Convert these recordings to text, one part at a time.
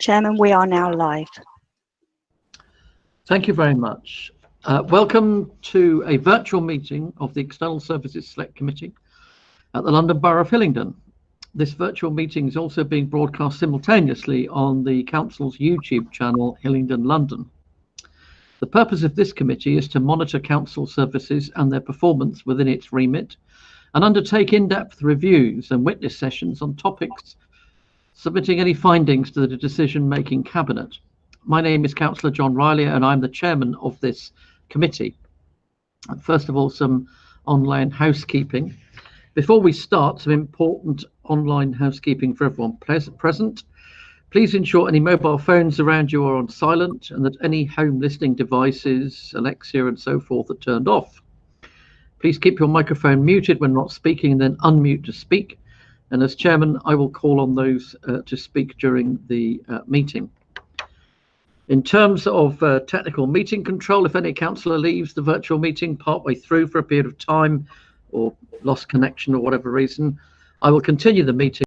Chairman, we are now live. Thank you very much. Welcome to a virtual meeting of the External Services Select Committee at the London Borough of Hillingdon. This virtual meeting is also being broadcast simultaneously on the Council's YouTube channel, Hillingdon London. The purpose of this committee is to monitor Council services and their performance within its remit and undertake in-depth reviews and witness sessions on topics, submitting any findings to the decision-making cabinet. My name is Councillor John Riley and I'm the chairman of this committee. First of all, some online housekeeping. Before we start, some important online housekeeping for everyone present. Please ensure any mobile phones around you are on silent and that any home listening devices, Alexa and so forth, are turned off. Please keep your microphone muted when not speaking and then unmute to speak. And as chairman, I will call on those to speak during the meeting. In terms of technical meeting control, if any councillor leaves the virtual meeting partway through for a period of time or lost connection or whatever reason, I will continue the meeting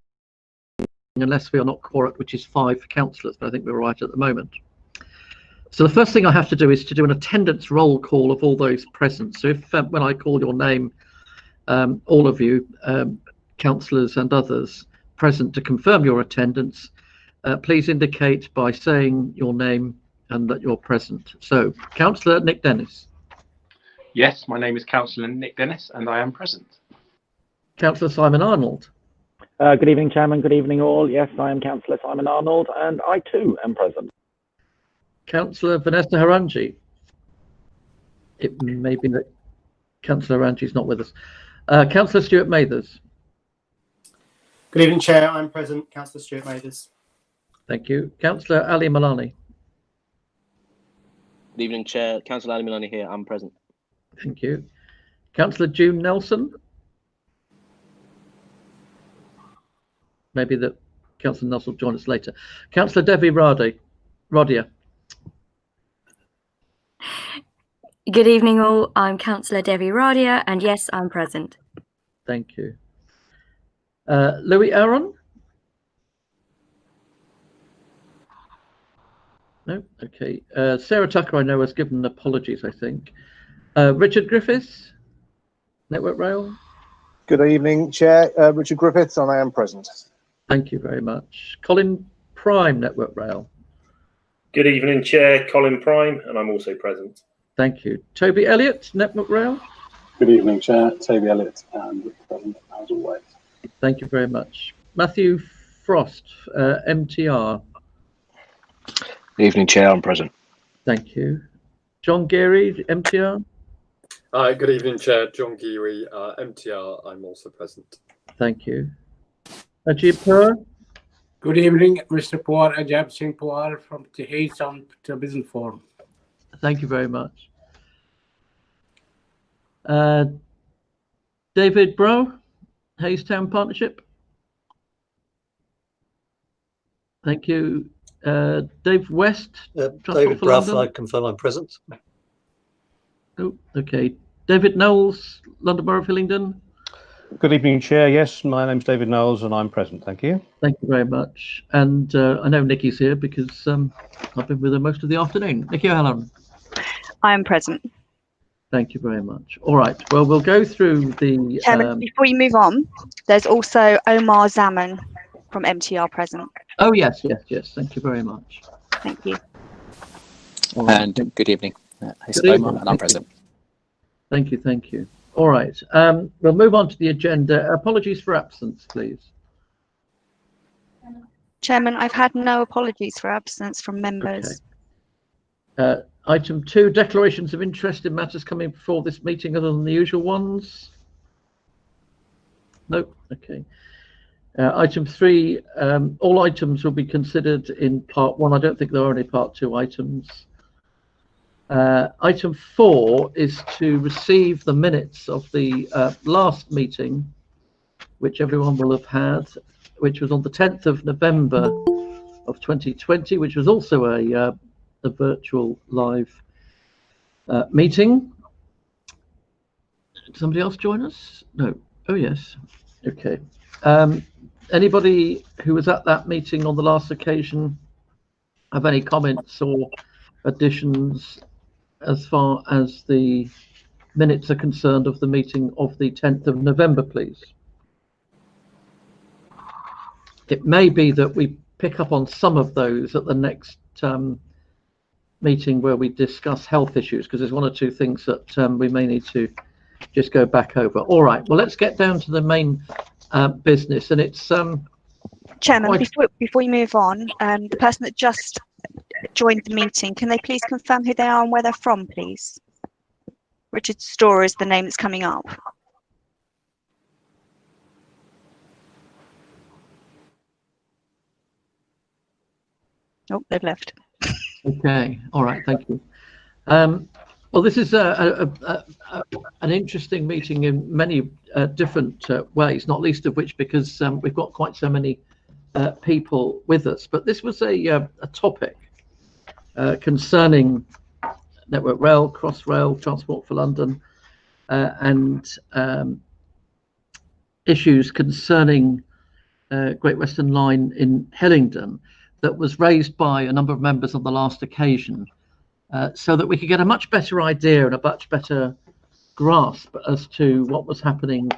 unless we are not quorate, which is 5 councillors, but I think we're right at the moment. So the first thing I have to do is to do an attendance roll call of all those present. So if when I call your name, all of you, councillors and others present, to confirm your attendance, please indicate by saying your name and that you're present. So, Councillor Nick Dennis. Yes, my name is Councillor Nick Dennis and I am present. Councillor Simon Arnold. Good evening, Chairman. Good evening, all. Yes, I am Councillor Simon Arnold and I too am present. Councillor Vanessa Harangi. It may be that Councillor Harangi is not with us. Councillor Stuart Mathers. Good evening, Chair. I'm present. Councillor Stuart Mathers. Thank you. Councillor Ali Malani. Good evening, Chair. Councillor Ali Malani here. I'm present. Thank you. Councillor June Nelson. Maybe that Councillor Nelson will join us later. Councillor Devi Rodia. Good evening, all. I'm Councillor Devi Radia, and yes, I'm present. Thank you. Louis Aaron? No? Okay. Sarah Tucker, I know, has given apologies, I think. Richard Griffiths, Network Rail. Good evening, Chair. Richard Griffiths, and I am present. Thank you very much. Colin Prime, Network Rail. Good evening, Chair. Colin Prime, and I'm also present. Thank you. Toby Elliott, Network Rail. Good evening, Chair. Toby Elliott, and present as always. Thank you very much. Matthew Frost, MTR. Good evening, Chair. I'm present. Thank you. John Geary, MTR. Good evening, Chair. John Geary, MTR. I'm also present. Thank you. Ajib Pur. Good evening, Mr. Pawar, Ajab Singh Pawar from the Hayes Town Tourism Forum. Thank you very much. David Bro, Hayes Town Partnership. Thank you. Dave West. David Bruff, I confirm I'm present. Oh, okay. David Knowles, London Borough of Hillingdon. Good evening, Chair. Yes, my name's David Knowles and I'm present. Thank you. Thank you very much. And I know Nikki's here because I've been with her most of the afternoon. Nikki O'Halloran. I am present. Thank you very much. All right. Well, we'll go through the... Chairman, before you move on, there's also Omar Zaman from MTR present. Oh, yes. Thank you very much. Thank you. Right. And good evening. Omar, and I'm present. Thank you. All right. We'll move on to the agenda. Apologies for absence, please. Chairman, I've had no apologies for absence from members. Okay. Item 2, declarations of interest in matters coming before this meeting other than the usual ones. Nope. Okay. Item 3, all items will be considered in part 1. I don't think there are any part 2 items. Item 4 is to receive the minutes of the last meeting, which everyone will have had, which was on the 10th of November of 2020, which was also a virtual live meeting. Did somebody else join us? No. Oh, yes. Okay. Anybody who was at that meeting on the last occasion have any comments or additions as far as the minutes are concerned of the meeting of the 10th of November, please? It may be that we pick up on some of those at the next meeting where we discuss health issues, because there's one or two things that we may need to just go back over. All right, well, let's get down to the main business, and it's Chairman, before you move on, the person that just joined the meeting, can they please confirm who they are and where they're from, please? Richard Storr is the name that's coming up. Oh, they've left. Okay, all right, thank you. Well, this is an interesting meeting in many different ways, not least of which because we've got quite so many people with us. But this was a topic concerning Network Rail, Crossrail, Transport for London, and issues concerning Great Western Line in Hillingdon that was raised by a number of members on the last occasion, so that we could get a much better idea and a much better grasp as to what was happening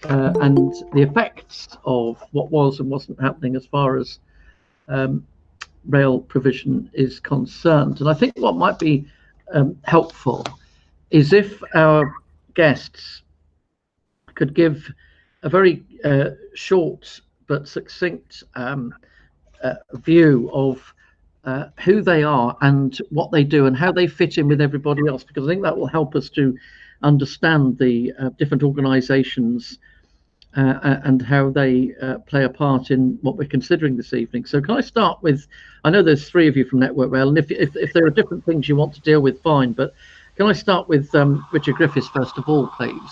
and the effects of what was and wasn't happening as far as rail provision is concerned. And I think what might be helpful is if our guests could give a very short but succinct view of who they are and what they do and how they fit in with everybody else, because I think that will help us to understand the different organisations and how they play a part in what we're considering this evening. So can I start with, I know there's three of you from Network Rail, and if there are different things you want to deal with, fine, but can I start with Richard Griffiths first of all, please?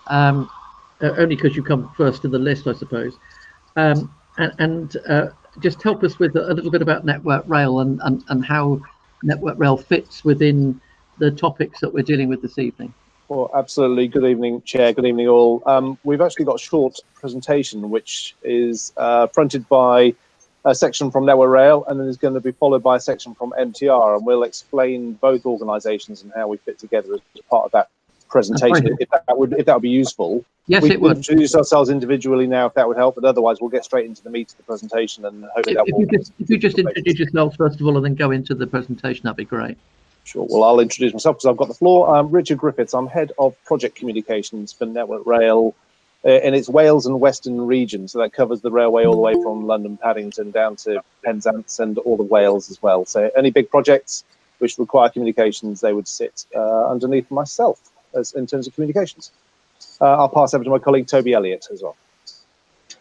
Only because you come first in the list, I suppose. And just help us with a little bit about Network Rail and how Network Rail fits within the topics that we're dealing with this evening. Well, absolutely. Good evening, Chair. Good evening, all. We've actually got a short presentation which is fronted by a section from Network Rail, and then is going to be followed by a section from MTR, and we'll explain both organisations and how we fit together as part of that presentation. If that would be useful. Yes, we it would. Introduce ourselves individually now, if that would help, but otherwise we'll get straight into the meat of the presentation, and hopefully if you just introduce yourself first of all and then go into the presentation, that'd be great. Sure. Well, I'll introduce myself because I've got the floor. I'm Richard Griffiths. I'm head of project communications for Network Rail in its Wales and Western region. So that covers the railway all the way from London Paddington down to Penzance and all of Wales as well. So any big projects which require communications, they would sit underneath myself in terms of communications. I'll pass over to my colleague Toby Elliott as well.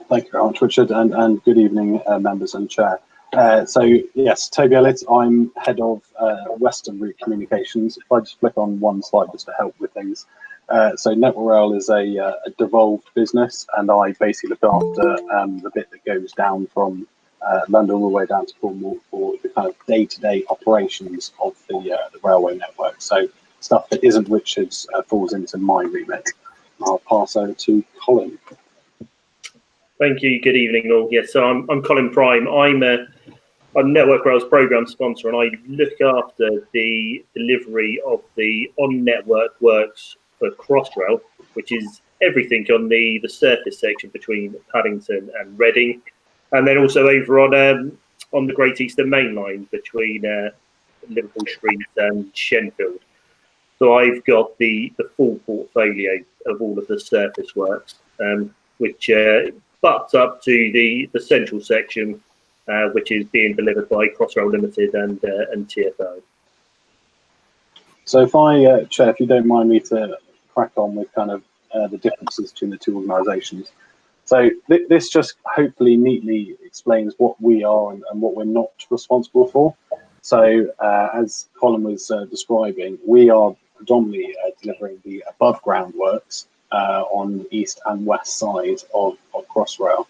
Thank you very much, Richard, and good evening, members and chair. So yes, Toby Elliott, I'm head of Western Route Communications. If I just flick on one slide just to help with things. So Network Rail is a devolved business, and I basically look after the bit that goes down from London all the way down to Cornwall for the kind of day-to-day operations of the railway network. So stuff that isn't Richard's falls into my remit. I'll pass over to Colin. Thank you. Good evening, all. Yes, so I'm Colin Prime. I'm Network Rail's programme sponsor, and I look after the delivery of the on-network works for Crossrail, which is everything on the surface section between Paddington and Reading, and then also over on the Great Eastern Main Line between Liverpool Street and Shenfield. So I've got the full portfolio of all of the surface works, which butts up to the central section, which is being delivered by Crossrail Limited and TfL. So if I, Chair, if you don't mind me to crack on with kind of the differences between the two organisations. So this just hopefully neatly explains what we are and what we're not responsible for. So as Colin was describing, we are predominantly delivering the above ground works on the east and west side of Crossrail.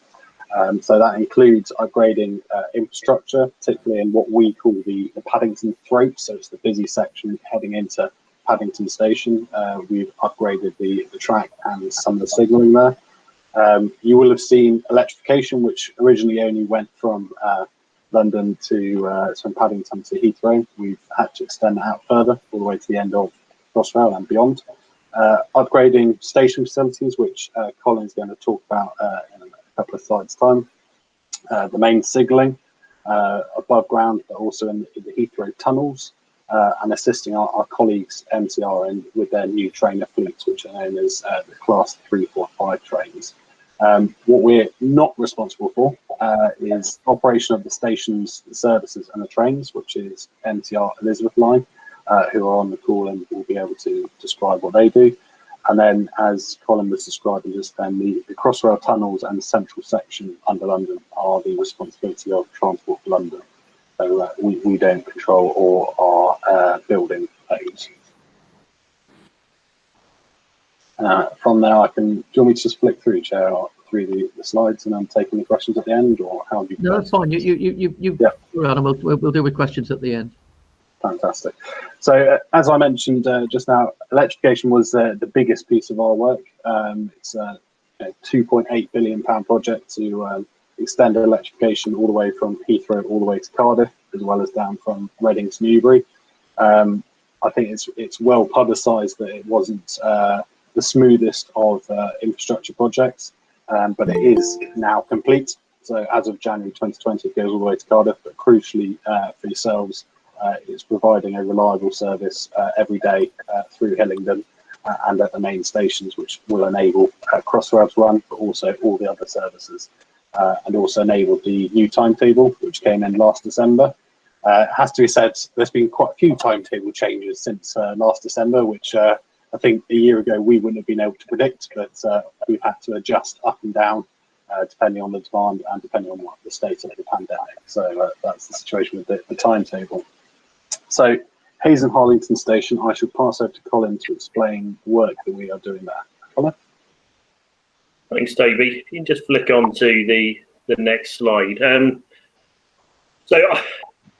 So that includes upgrading infrastructure, particularly in what we call the Paddington Throat. So it's the busy section heading into Paddington Station. We've upgraded the track and some of the signalling there. You will have seen electrification, which originally only went from London to from Paddington to Heathrow. We've had to extend that out further, all the way to the end of Crossrail and beyond. Upgrading station facilities, which Colin's going to talk about in a couple of slides' time. The main signalling above ground, but also in the Heathrow tunnels, and assisting our colleagues MTR with their new trainer fleets, which are known as the Class 3, 4, 5 trains. What we're not responsible for is operation of the stations, the services and the trains, which is MTR Elizabeth Line, who are on the call and will be able to describe what they do. And then, as Colin was describing just then, the Crossrail tunnels and the central section under London are the responsibility of Transport for London. So we don't control or are building those. From there, do you want me to just flick through, Chair, through the slides and then take any questions at the end, or how do you? No, that's fine. You yeah. And we'll deal with questions at the end. Fantastic. So as I mentioned just now, electrification was the biggest piece of our work. It's a £2.8 billion project to extend electrification all the way from Heathrow all the way to Cardiff, as well as down from Reading to Newbury. I think it's well publicised that it wasn't the smoothest of infrastructure projects, but it is now complete. So as of January 2020, it goes all the way to Cardiff, but crucially for yourselves, it's providing a reliable service every day through Hillingdon and at the main stations, which will enable Crossrail to run, but also all the other services, and also enabled the new timetable, which came in last December. It has to be said, there's been quite a few timetable changes since last December, which I think a year ago we wouldn't have been able to predict, but we've had to adjust up and down depending on the demand and depending on what the state of the pandemic. So that's the situation with the timetable. So Hayes and Harlington Station, I shall pass over to Colin to explain the work that we are doing there. Colin? Thanks, Toby. You can just flick on to the next slide.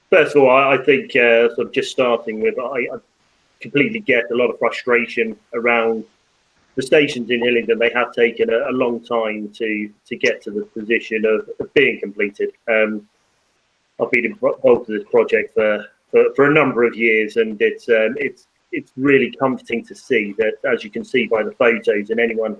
First of all, I think sort of just starting with, I completely get a lot of frustration around the stations in Hillingdon. They have taken a long time to get to the position of being completed. I've been involved in this project for a number of years, and it's really comforting to see that, as you can see by the photos, and anyone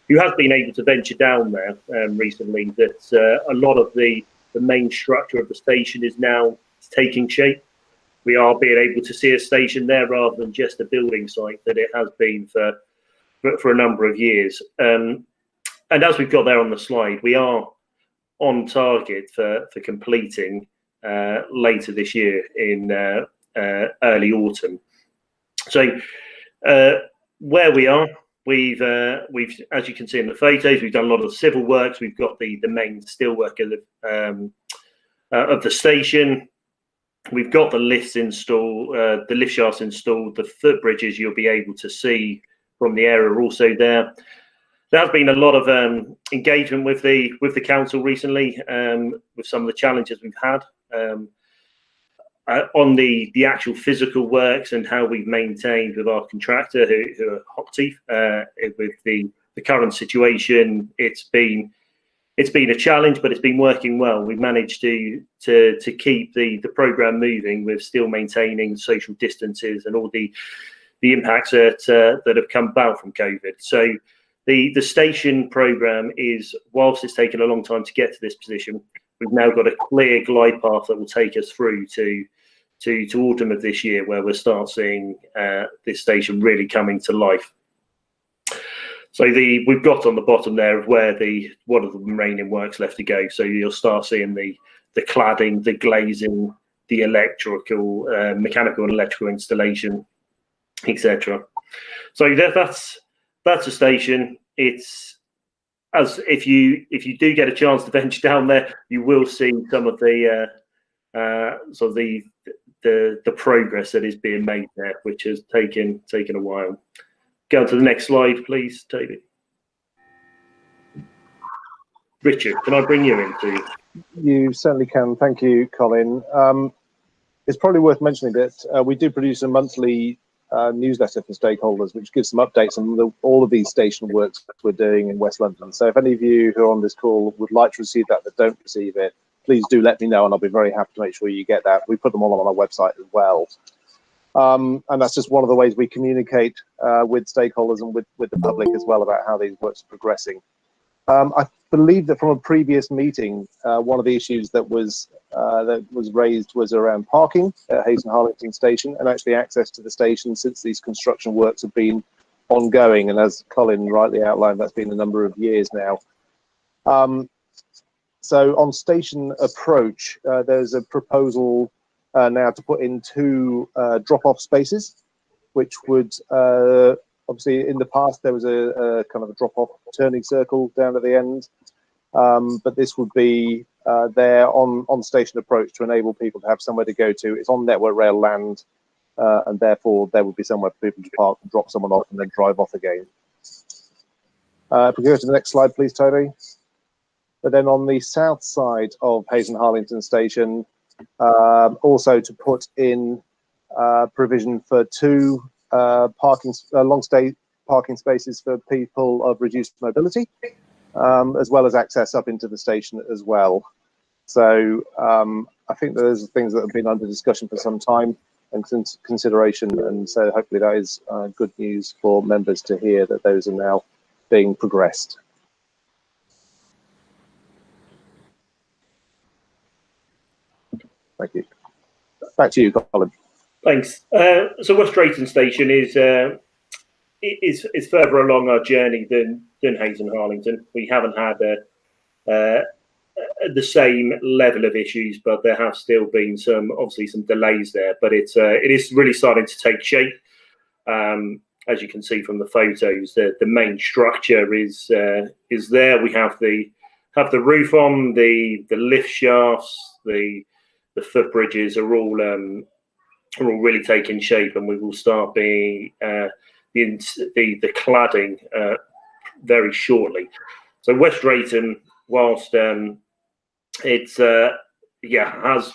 who has been able to venture down there recently, that a lot of the main structure of the station is now taking shape. We are being able to see a station there rather than just a building site that it has been for a number of years. And as we've got there on the slide, we are on target for completing later this year in early autumn. So where we are, we've as you can see in the photos, we've done a lot of the civil works. We've got the main steelwork of the station. We've got the lifts installed, the lift shafts installed. The footbridges you'll be able to see from the area are also there. There has been a lot of engagement with the council recently, with some of the challenges we've had on the actual physical works and how we've maintained with our contractor, who are hot teeth with the current situation. It's been a challenge, but it's been working well. We've managed to keep the programme moving with still maintaining social distances and all the impacts that have come about from COVID. So the station programme is, whilst it's taken a long time to get to this position, we've now got a clear glide path that will take us through to autumn of this year, where we'll start seeing this station really coming to life. So we've got on the bottom there of where what are the remaining works left to go. So you'll start seeing the cladding, the glazing, the electrical, mechanical and electrical installation, etc. So that's a station. It's, as if you do get a chance to venture down there, you will see some of the sort of the progress that is being made there, which has taken a while. Go to the next slide, please, Toby. Richard, can I bring you in, please? You certainly can. Thank you, Colin. It's probably worth mentioning that we do produce a monthly newsletter for stakeholders, which gives some updates on all of these station works we're doing in West London. So if any of you who are on this call would like to receive that but don't receive it, please do let me know, and I'll be very happy to make sure you get that. We put them all on our website as well. And that's just one of the ways we communicate with stakeholders and with the public as well about how these works are progressing. I believe that from a previous meeting, one of the issues that was raised was around parking at Hayes and Harlington station, and actually access to the station since these construction works have been ongoing. And as Colin rightly outlined, that's been a number of years now. So on station approach, there's a proposal now to put in 2 drop-off spaces, which would obviously in the past there was a kind of a drop-off turning circle down at the end, but this would be there on station approach to enable people to have somewhere to go to. It's on Network Rail land, and therefore there would be somewhere for people to park and drop someone off and then drive off again. If we go to the next slide, please, Toby. But then on the south side of Hayes and Harlington station, also to put in provision for 2 long stay parking spaces for people of reduced mobility, as well as access up into the station as well. So I think those are things that have been under discussion for some time and consideration, and so hopefully that is good news for members to hear that those are now being progressed. Thank you. Back to you, Colin. Thanks. So West Drayton station is further along our journey than Hayes and Harlington. We haven't had the same level of issues, but there have still been obviously some delays there. But it is really starting to take shape. As you can see from the photos, the main structure is there. We have the roof on, the lift shafts, the footbridges are all really taking shape, and we will start being the cladding very shortly. So West Drayton, whilst it's has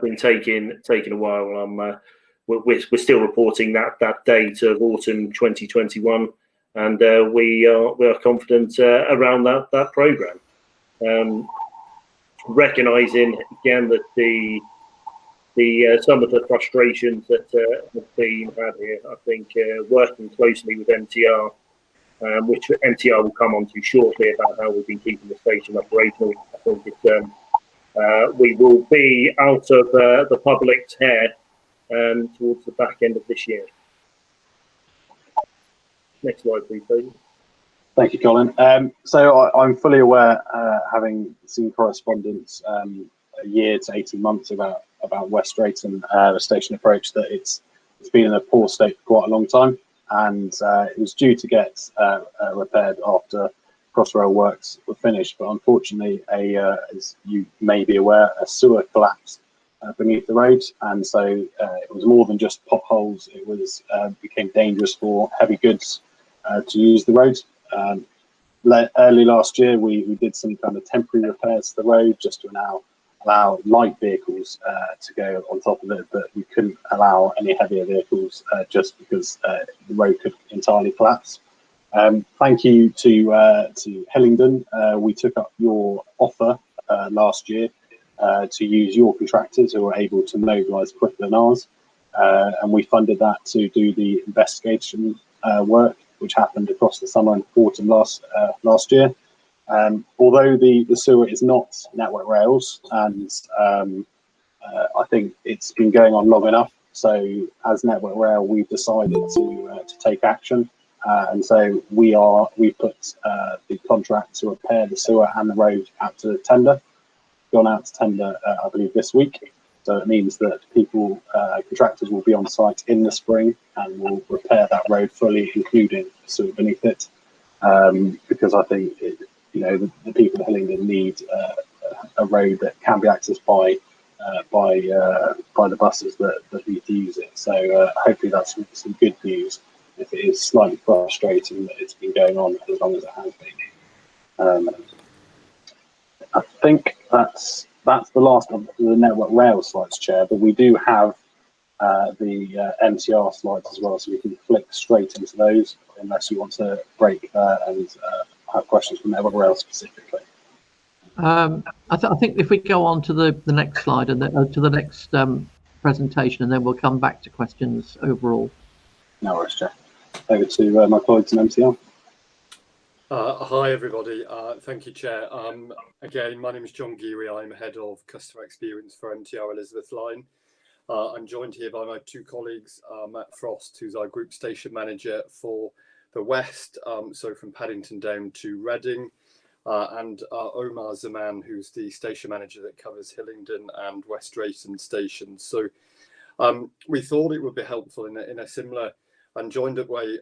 been taking a while. We're still reporting that date of autumn 2021, and we are confident around that programme. Recognising again that the some of the frustrations that have been had here, I think working closely with MTR, which MTR will come on to shortly about how we've been keeping the station operational. I think we will be out of the public's hair towards the back end of this year. Next slide, please, David. Thank you, Colin. So I'm fully aware, having seen correspondence a year to 18 months about West Drayton, the station approach, that it's been in a poor state for quite a long time, and it was due to get repaired after Crossrail works were finished. But unfortunately, as you may be aware, a sewer collapsed beneath the road, and so it was more than just potholes. It was became dangerous for heavy goods to use the road. Early last year, we did some kind of temporary repairs to the road just to allow light vehicles to go on top of it, but we couldn't allow any heavier vehicles just because the road could entirely collapse. Thank you to Hillingdon. We took up your offer last year to use your contractors who were able to mobilise quicker than ours, and we funded that to do the investigation work, which happened across the summer and autumn last year. Although the sewer is not Network Rail's, and I think it's been going on long enough, so as Network Rail we've decided to take action, and so we put the contract to repair the sewer and the road out to tender. Gone out to tender I believe this week, so it means that contractors will be on site in the spring and will repair that road fully, including the sewer beneath it, because I think the people of Hillingdon need a road that can be accessed by the buses that need to use it. So hopefully that's some good news, if it is slightly frustrating that it's been going on as long as it has been. I think that's the last of the Network Rail slides, Chair, but we do have the MTR slides as well, so we can flick straight into those unless you want to break and have questions from Network Rail specifically. I think if we go on to the next slide and to the next presentation, and then we'll come back to questions overall. No worries, Jeff. Over to my colleagues in MTR. Hi, everybody. Thank you, Chair. Again, my name is John Geary. I'm Head of Customer Experience for MTR Elizabeth Line. I'm joined here by my two colleagues, Matt Frost, who's our Group Station Manager for the West, so from Paddington down to Reading, and Omar Zaman, who's the Station Manager that covers Hillingdon and West Drayton stations. So we thought it would be helpful in a similar and joined up way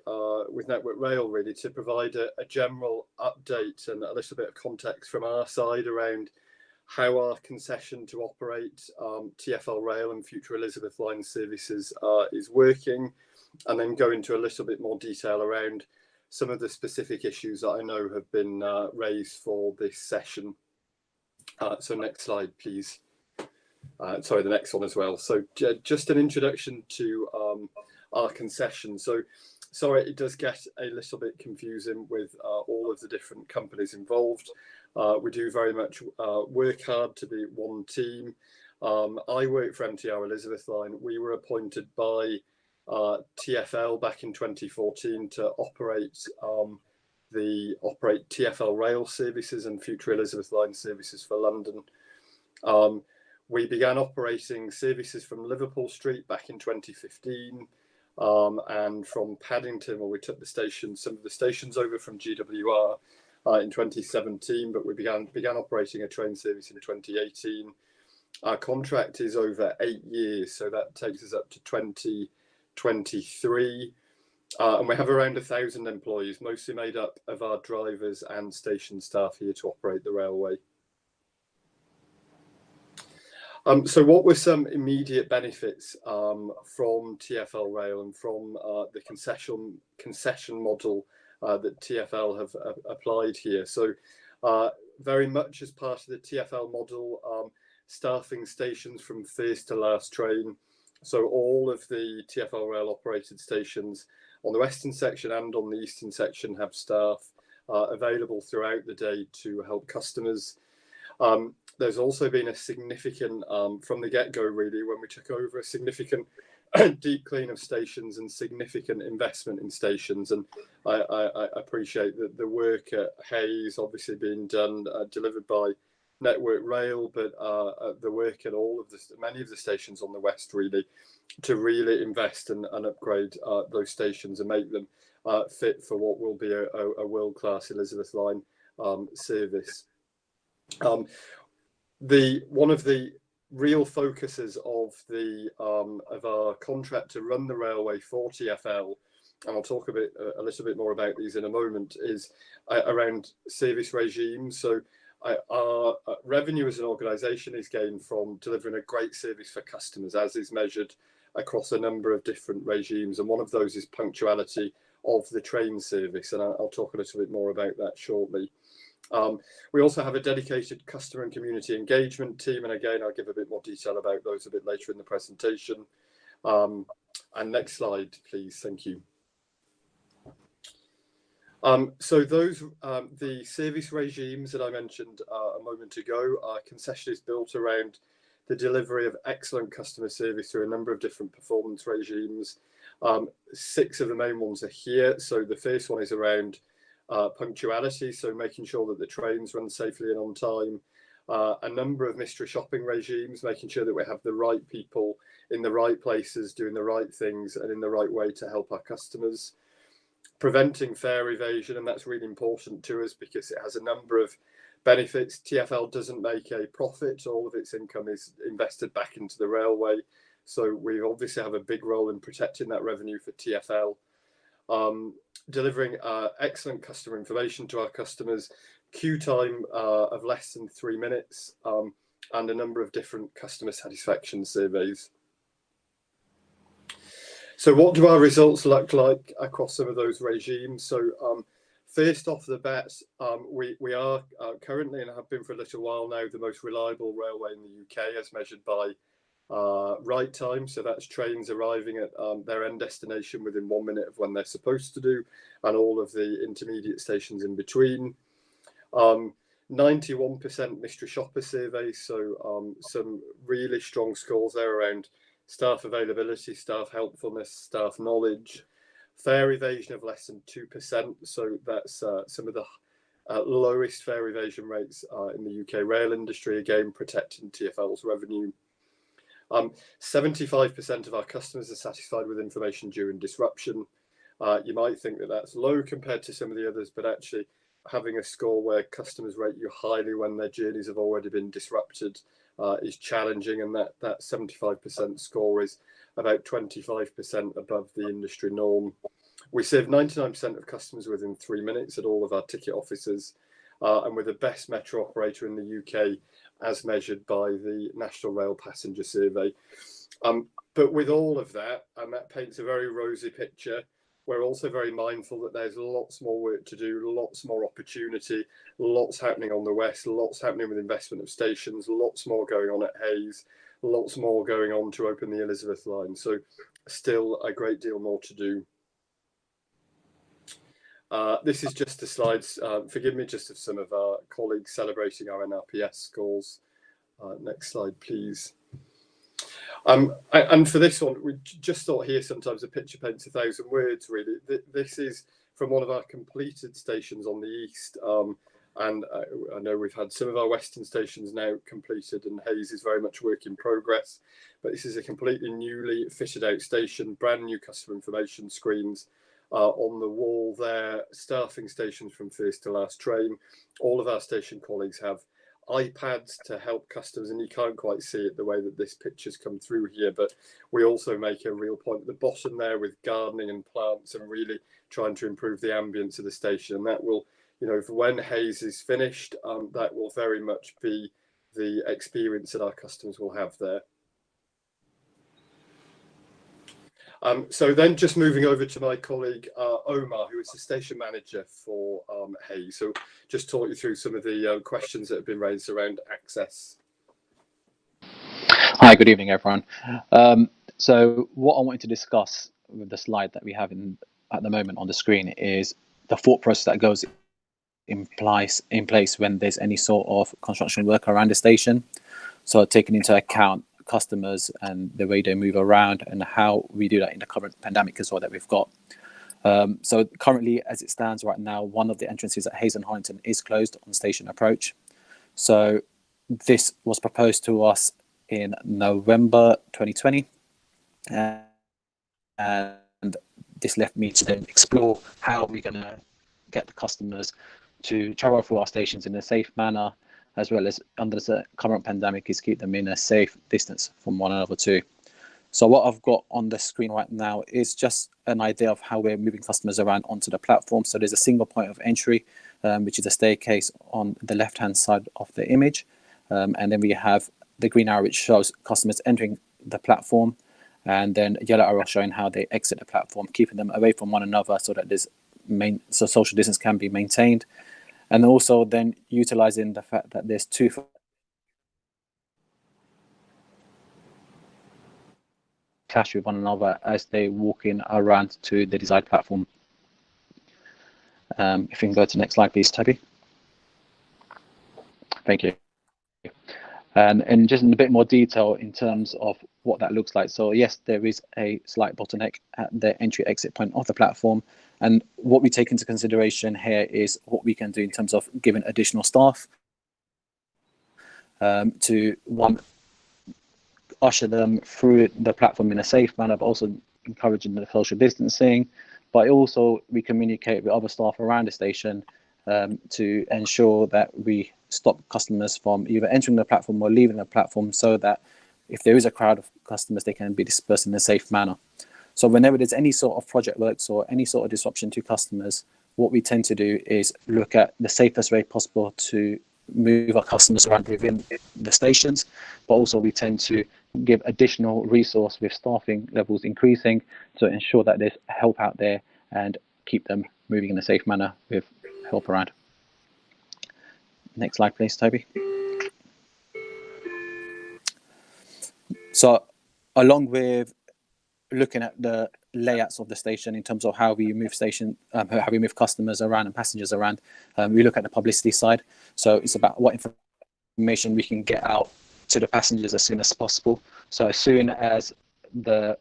with Network Rail, really, to provide a general update and a little bit of context from our side around how our concession to operate TfL Rail and future Elizabeth Line services is working, and then go into a little bit more detail around some of the specific issues that I know have been raised for this session. So next slide, please. Sorry, the next one as well. So just an introduction to our concession. So sorry, it does get a little bit confusing with all of the different companies involved. We do very much work hard to be one team. I work for MTR Elizabeth Line. We were appointed by TfL back in 2014 to operate TfL Rail services and future Elizabeth Line services for London. We began operating services from Liverpool Street back in 2015, and from Paddington, where we took some of the stations over from GWR in 2017, but we began operating a train service in 2018. Our contract is over 8 years, so that takes us up to 2023, and we have around 1,000 employees, mostly made up of our drivers and station staff here to operate the railway. So what were some immediate benefits from TfL Rail and from the concession model that TfL have applied here? So very much as part of the TfL model, staffing stations from first to last train. So all of the TfL Rail operated stations on the western section and on the eastern section have staff available throughout the day to help customers. There's also been a significant, from the get-go really, when we took over, a significant deep clean of stations and significant investment in stations. And I appreciate that the work at Hayes obviously being done, delivered by Network Rail, but the work at many of the stations on the West really, to really invest and upgrade those stations and make them fit for what will be a world-class Elizabeth Line service. One of the real focuses of our contract to run the railway for TfL, and I'll talk a little bit more about these in a moment, is around service regimes. So our revenue as an organisation is gained from delivering a great service for customers, as is measured across a number of different regimes, and one of those is punctuality of the train service, and I'll talk a little bit more about that shortly. We also have a dedicated customer and community engagement team, and again I'll give a bit more detail about those a bit later in the presentation. And next slide, please. Thank you. So those the service regimes that I mentioned a moment ago, our concession is built around the delivery of excellent customer service through a number of different performance regimes. 6 of the main ones are here. So the first one is around punctuality, so making sure that the trains run safely and on time. A number of mystery shopping regimes, making sure that we have the right people in the right places, doing the right things and in the right way to help our customers. Preventing fare evasion, and that's really important to us because it has a number of benefits. TfL doesn't make a profit. All of its income is invested back into the railway. So we obviously have a big role in protecting that revenue for TfL. Delivering excellent customer information to our customers, queue time of less than 3 minutes, and a number of different customer satisfaction surveys. So what do our results look like across some of those regimes? So first off the bat, we are currently, and have been for a little while now, the most reliable railway in the UK as measured by right time. So that's trains arriving at their end destination within 1 minute of when they're supposed to do, and all of the intermediate stations in between. 91% mystery shopper survey, so some really strong scores there around staff availability, staff helpfulness, staff knowledge. Fare evasion of less than 2%, so that's some of the lowest fare evasion rates in the UK rail industry, again protecting TfL's revenue. 75% of our customers are satisfied with information during disruption. You might think that that's low compared to some of the others, but actually having a score where customers rate you highly when their journeys have already been disrupted is challenging, and that 75% score is about 25% above the industry norm. We serve 99% of customers within 3 minutes at all of our ticket offices, and we're the best metro operator in the UK as measured by the National Rail Passenger Survey. But with all of that, and that paints a very rosy picture, we're also very mindful that there's lots more work to do, lots more opportunity, lots happening on the West, lots happening with investment of stations, lots more going on at Hayes, lots more going on to open the Elizabeth line. So still a great deal more to do. This is just the slides, forgive me, just of some of our colleagues celebrating our NRPS scores. Next slide, please. And for this one, we just thought here sometimes a picture paints 1,000 words, really. This is from one of our completed stations on the east. And I know we've had some of our western stations now completed, and Hayes is very much work in progress. But this is a completely newly fitted out station, brand new customer information screens on the wall there, staffing stations from first to last train. All of our station colleagues have iPads to help customers, and you can't quite see it the way that this picture's come through here, but we also make a real point at the bottom there with gardening and plants and really trying to improve the ambience of the station. And that will, you know, when Hayes is finished, that will very much be the experience that our customers will have there. So then just moving over to my colleague Omar, who is the station manager for Hayes. So just talk you through some of the questions that have been raised around access. Hi, good evening, everyone. So what I wanted to discuss with the slide that we have at the moment on the screen is the thought process that goes in place when there's any sort of construction work around the station. So taking into account customers and the way they move around and how we do that in the current pandemic as well that we've got. So currently, as it stands right now, one of the entrances at Hayes and Harlington is closed on station approach. So this was proposed to us in November 2020, and this left me to then explore how we're going to get the customers to travel through our stations in a safe manner, as well as under the current pandemic is keep them in a safe distance from one another too. So what I've got on the screen right now is just an idea of how we're moving customers around onto the platform. So there's a single point of entry, which is a staircase on the left-hand side of the image. And then we have the green arrow, which shows customers entering the platform, and then a yellow arrow showing how they exit the platform, keeping them away from one another so that so social distance can be maintained. And also then utilizing the fact that there's two clash with one another as they walk in around to the desired platform. If you can go to the next slide, please, Toby. Thank you. And just in a bit more detail in terms of what that looks like. So yes, there is a slight bottleneck at the entry exit point of the platform. And what we take into consideration here is what we can do in terms of giving additional staff to usher them through the platform in a safe manner, but also encouraging the social distancing. But also we communicate with other staff around the station to ensure that we stop customers from either entering the platform or leaving the platform, so that if there is a crowd of customers, they can be dispersed in a safe manner. So whenever there's any sort of project works or any sort of disruption to customers, what we tend to do is look at the safest way possible to move our customers around within the stations, but also we tend to give additional resource with staffing levels increasing to ensure that there's help out there and keep them moving in a safe manner with help around. Next slide, please, Toby. So along with looking at the layouts of the station in terms of how we move how we move customers around and passengers around. We look at the publicity side, so it's about what information we can get out to the passengers as soon as possible. So as soon as the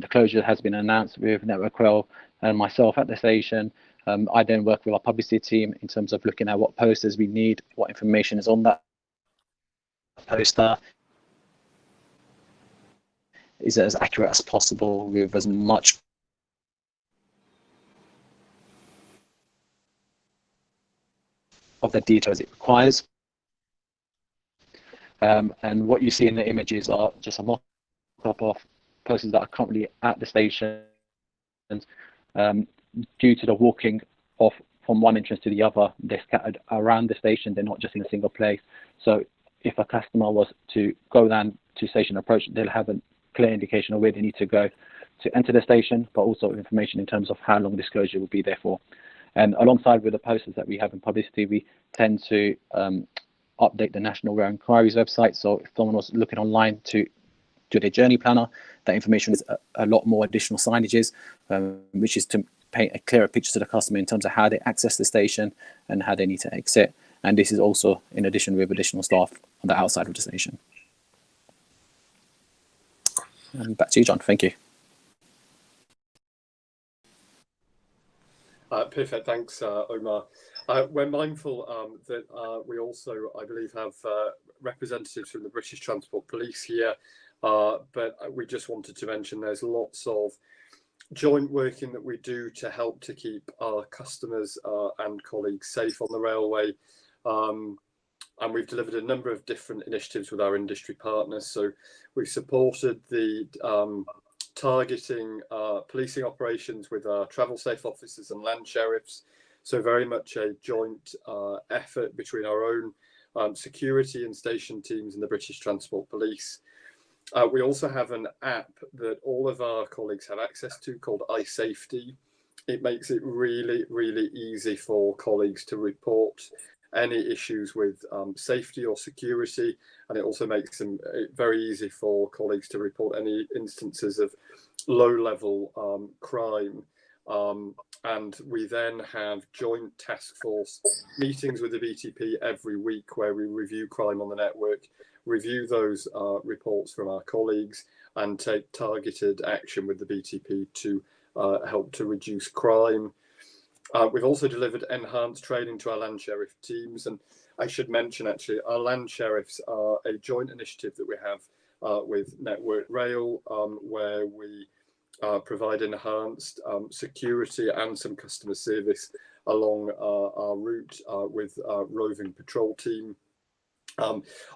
closure has been announced with Network Rail and myself at the station, I then work with our publicity team in terms of looking at what posters we need, what information is on that poster, is it as accurate as possible with as much of the detail as it requires. And what you see in the images are just a mock-up of posters that are currently at the station. Due to the walking off from one entrance to the other, they're scattered around the station, they're not just in a single place. So if a customer was to go down to station approach, they'll have a clear indication of where they need to go to enter the station, but also information in terms of how long this closure will be there for. And alongside with the posters that we have in publicity, we tend to update the National Rail Inquiries website. So if someone was looking online to do their journey planner, that information is a lot more additional signages, which is to paint a clearer picture to the customer in terms of how they access the station and how they need to exit. And this is also in addition with additional staff on the outside of the station. Back to you, John. Thank you. Perfect. Thanks, Omar. We're mindful that we also, I believe, have representatives from the British Transport Police here, but we just wanted to mention there's lots of joint working that we do to help to keep our customers and colleagues safe on the railway. And we've delivered a number of different initiatives with our industry partners. So we've supported the targeting policing operations with our travel safe officers and land sheriffs. So very much a joint effort between our own security and station teams and the British Transport Police. We also have an app that all of our colleagues have access to called iSafety. It makes it really, really easy for colleagues to report any issues with safety or security, and it also makes it very easy for colleagues to report any instances of low-level crime. And we then have joint task force meetings with the BTP every week where we review crime on the network, review those reports from our colleagues, and take targeted action with the BTP to help to reduce crime. We've also delivered enhanced training to our land sheriff teams, and I should mention actually our land sheriffs are a joint initiative that we have with Network Rail, where we provide enhanced security and some customer service along our route with our roving patrol team.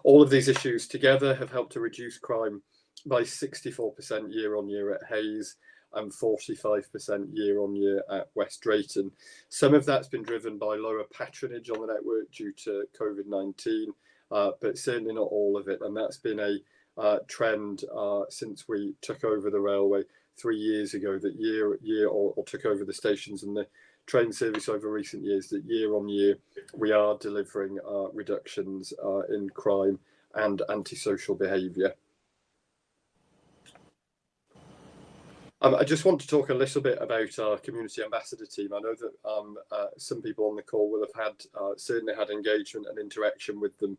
All of these issues together have helped to reduce crime by 64% year on year at Hayes and 45% year on year at West Drayton. Some of that's been driven by lower patronage on the network due to COVID-19, but certainly not all of it. And that's been a trend since we took over the railway 3 years ago, that year or took over the stations and the train service over recent years, that year on year we are delivering reductions in crime and antisocial behaviour. I just want to talk a little bit about our community ambassador team. I know that some people on the call will have had certainly had engagement and interaction with them.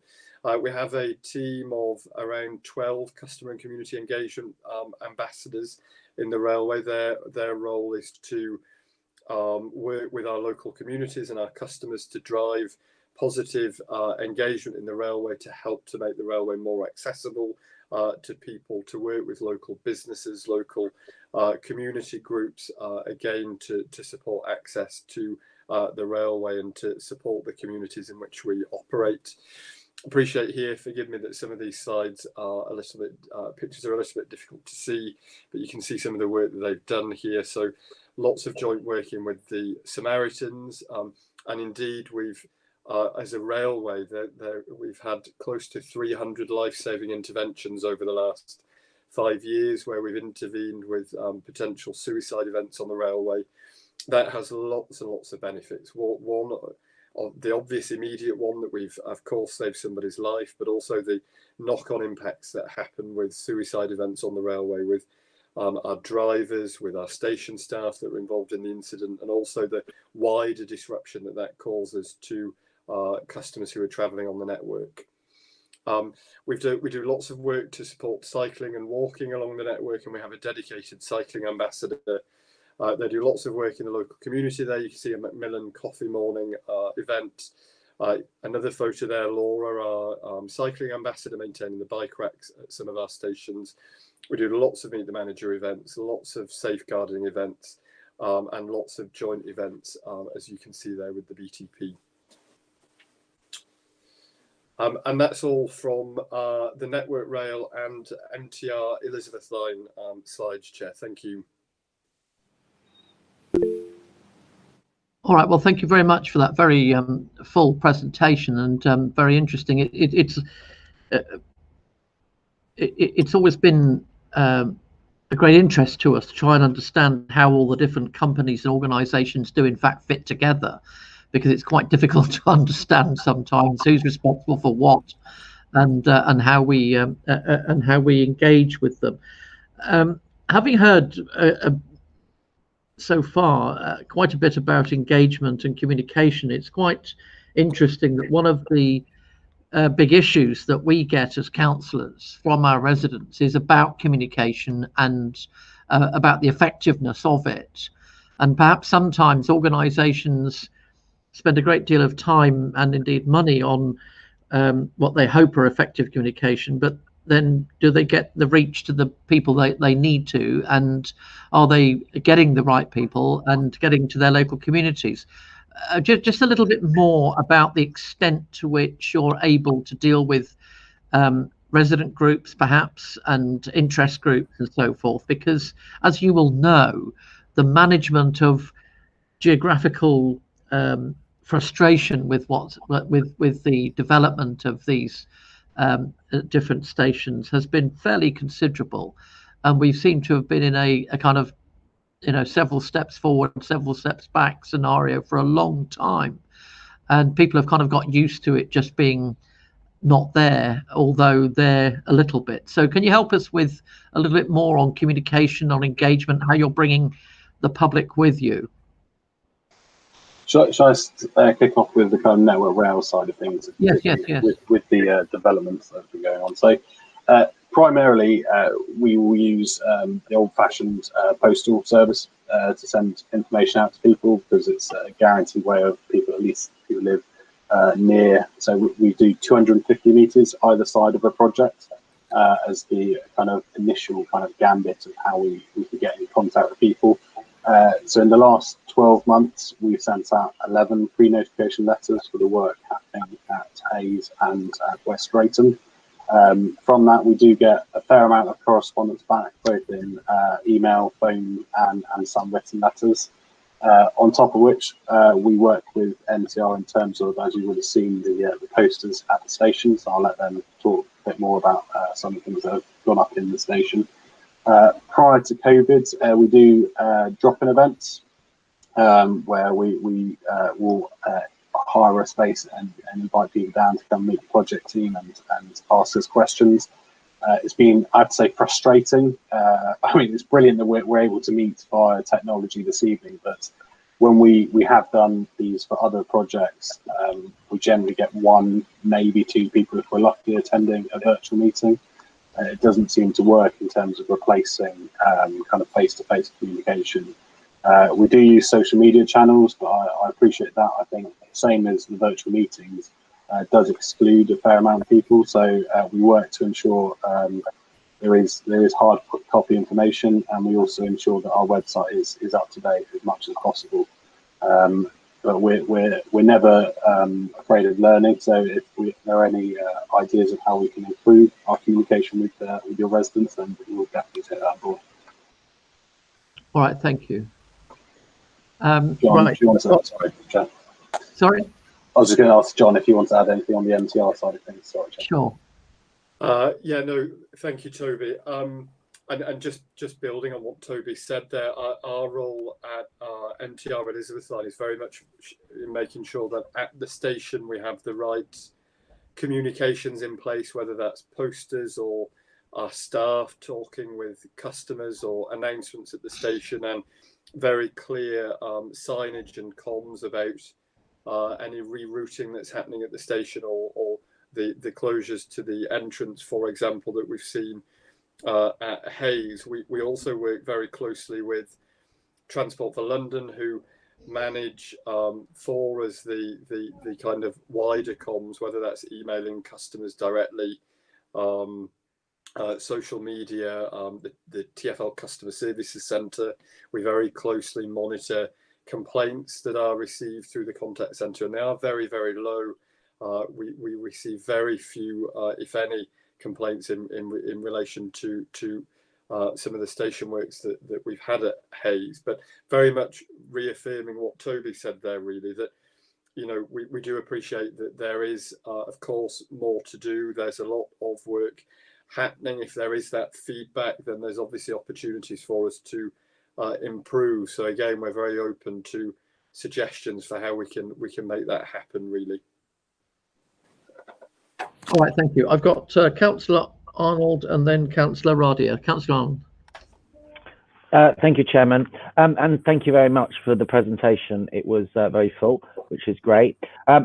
We have a team of around 12 customer and community engagement ambassadors in the railway. Their role is to work with our local communities and our customers to drive positive engagement in the railway, to help to make the railway more accessible to people, to work with local businesses, local community groups, again to support access to the railway and to support the communities in which we operate. Appreciate here, forgive me that some of these slides are a little bit, pictures are a little bit difficult to see, but you can see some of the work that they've done here. So lots of joint working with the Samaritans, and indeed we've, as a railway, we've had close to 300 life-saving interventions over the last 5 years where we've intervened with potential suicide events on the railway. That has lots and lots of benefits. One of the obvious immediate one, that we've of course saved somebody's life, but also the knock-on impacts that happen with suicide events on the railway, with our drivers, with our station staff that were involved in the incident, and also the wider disruption that causes to customers who are travelling on the network. We do lots of work to support cycling and walking along the network, and we have a dedicated cycling ambassador. They do lots of work in the local community there. You can see a Macmillan Coffee Morning event. Another photo there, Laura, our cycling ambassador, maintaining the bike racks at some of our stations. We do lots of Meet the Manager events, lots of safeguarding events, and lots of joint events, as you can see there with the BTP. And that's all from the Network Rail and MTR Elizabeth Line slides, Chair. Thank you. All right, well, thank you very much for that very full presentation, and very interesting. It's always been a great interest to us to try and understand how all the different companies and organisations do in fact fit together, because it's quite difficult to understand sometimes who's responsible for what, and how we engage with them. Having heard so far quite a bit about engagement and communication, it's quite interesting that one of the big issues that we get as councillors from our residents is about communication and about the effectiveness of it. And perhaps sometimes organisations spend a great deal of time and indeed money on what they hope are effective communication, but then do they get the reach to the people they need to, and are they getting the right people and getting to their local communities? Just a little bit more about the extent to which you're able to deal with resident groups perhaps, and interest groups and so forth, because as you will know, the management of geographical frustration with the development of these different stations has been fairly considerable, and we seem to have been in a kind of, you know, several steps forward, several steps back scenario for a long time, and people have kind of got used to it just being not there, although there a little bit. So can you help us with a little bit more on communication, on engagement, how you're bringing the public with you? Shall I kick off with the kind of Network Rail side of things? Yes. With the developments that have been going on. So primarily, we will use the old-fashioned postal service to send information out to people, because it's a guaranteed way of people, at least who live near. So we do 250 metres either side of a project as the kind of initial kind of gambit of how we can get in contact with people. So in the last 12 months, we've sent out 11 pre-notification letters for the work happening at Hayes and at West Drayton. From that, we do get a fair amount of correspondence back, both in email, phone, and some written letters. On top of which, we work with MTR in terms of, as you would have seen, the posters at the station. So I'll let them talk a bit more about some of the things that have gone up in the station. Prior to COVID, we do drop-in events where we will hire a space and invite people down to come meet the project team and ask us questions. It's been, I'd say, frustrating. I mean, it's brilliant that we're able to meet via technology this evening, but when we have done these for other projects, we generally get one, maybe two people, if we're lucky, attending a virtual meeting. It doesn't seem to work in terms of replacing kind of face-to-face communication. We do use social media channels, but I appreciate that. I think same as the virtual meetings, does exclude a fair amount of people. So we work to ensure there is hard copy information, and we also ensure that our website is up to date as much as possible. But we're never afraid of learning. So if there are any ideas of how we can improve our communication with your residents, then we will definitely take that on board. All right, thank you. John, right. if you want to add, sorry, Jeff. Sorry? I was just going to ask John if you want to add anything on the MTR side of things. Sorry, Jeff. Sure. Yeah, no, thank you, Toby. And just building on what Toby said there, our role at MTR Elizabeth Line is very much in making sure that at the station we have the right communications in place, whether that's posters or our staff, talking with customers or announcements at the station, and very clear signage and comms about any rerouting that's happening at the station, or the closures to the entrance, for example, that we've seen at Hayes. We also work very closely with Transport for London, who manage for us the kind of wider comms, whether that's emailing customers directly, social media, the TfL Customer Services Centre. We very closely monitor complaints that are received through the contact centre, and they are very, very low. We receive very few, if any, complaints in relation to some of the station works that we've had at Hayes, but very much reaffirming what Toby said there, really, that, you know, we do appreciate that there is, of course, more to do. There's a lot of work happening. If there is that feedback, then there's obviously opportunities for us to improve. So again, we're very open to suggestions for how we can make that happen, really. All right, thank you. I've got Councillor Arnold and then Councillor Radia. Councillor Arnold. Thank you, Chairman, and thank you very much for the presentation. It was very full, which is great.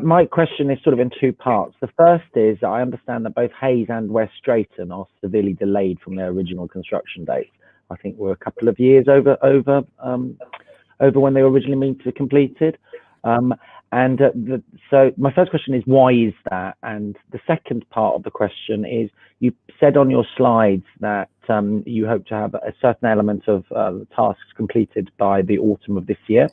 My question is sort of in two parts. The first is, I understand that both Hayes and West Drayton are severely delayed from their original construction dates. I think we're a couple of years over when they were originally meant to be completed. So my first question is, why is that? And the second part of the question is, you said on your slides that you hope to have a certain element of tasks completed by the autumn of this year,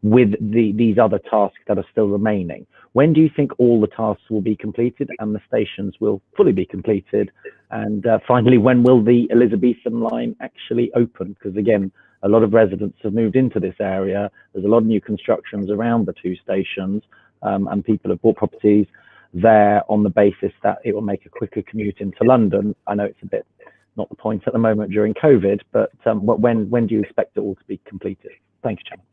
with these other tasks that are still remaining. When do you think all the tasks will be completed and the stations will fully be completed? And finally, when will the Elizabethan line actually open? Because again, a lot of residents have moved into this area. There's a lot of new constructions around the two stations, and people have bought properties there on the basis that it will make a quicker commute into London. I know it's a bit not the point at the moment during COVID, but when do you expect it all to be completed? Thank you, Chairman.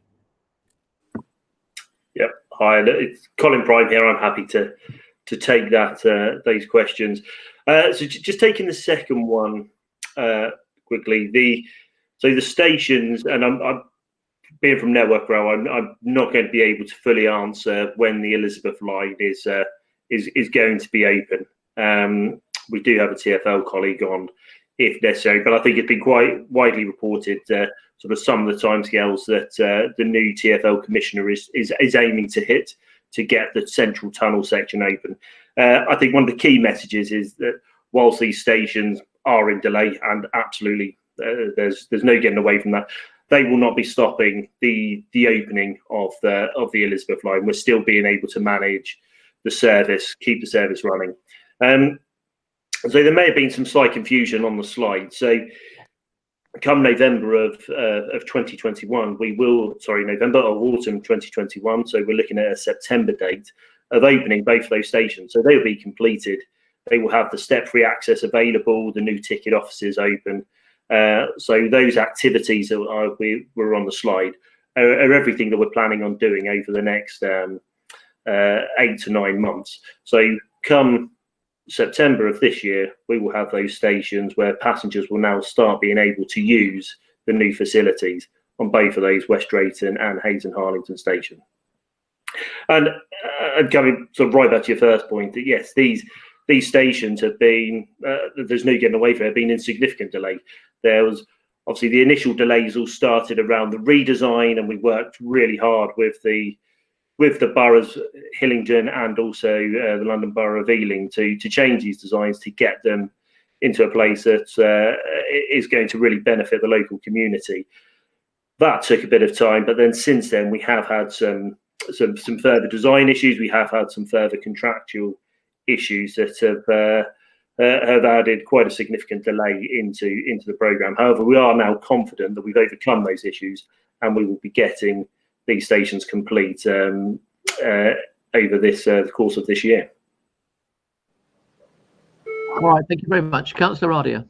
Yep. Hi, it's Colin Prime here. I'm happy to take those questions. So just taking the second one quickly. So the stations, and I'm being from Network Rail, I'm not going to be able to fully answer when the Elizabeth line is going to be open. We do have a TfL colleague on if necessary, but I think it's been quite widely reported sort of some of the timescales that the new TfL commissioner is aiming to hit to get the central tunnel section open. I think one of the key messages is that whilst these stations are in delay, and absolutely there's no getting away from that, they will not be stopping the opening of the Elizabeth line. We're still being able to manage the service, keep the service running. So there may have been some slight confusion on the slide. So come November of 2021, November or autumn 2021, so we're looking at a September date of opening both of those stations. So they will be completed. They will have the step-free access available, the new ticket offices open. So those activities that were on the slide are everything that we're planning on doing over the next 8 to 9 months. So come September of this year, we will have those stations where passengers will now start being able to use the new facilities on both of those West Drayton and Hayes and Harlington station. And coming sort of right back to your first point, that yes, these stations have been, there's no getting away from it, have been in significant delay. There was obviously the initial delays all started around the redesign, and we worked really hard with the boroughs, Hillingdon and also the London Borough of Ealing, to change these designs to get them into a place that is going to really benefit the local community. That took a bit of time, but then since then we have had some further design issues. We have had some further contractual issues that have added quite a significant delay into the programme. However, we are now confident that we've overcome those issues and we will be getting these stations complete over the course of this year. All right, thank you very much. Councillor Radia.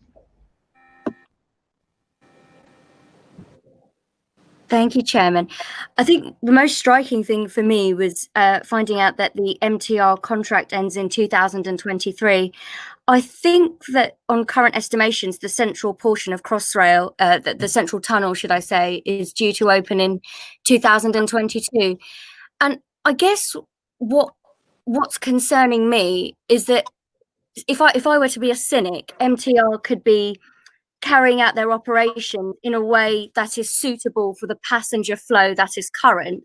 Thank you, Chairman. I think the most striking thing for me was finding out that the MTR contract ends in 2023. I think that on current estimations, the central portion of Crossrail, the central tunnel, should I say, is due to open in 2022. And I guess what's concerning me is that if I were to be a cynic, MTR could be carrying out their operation in a way that is suitable for the passenger flow that is current.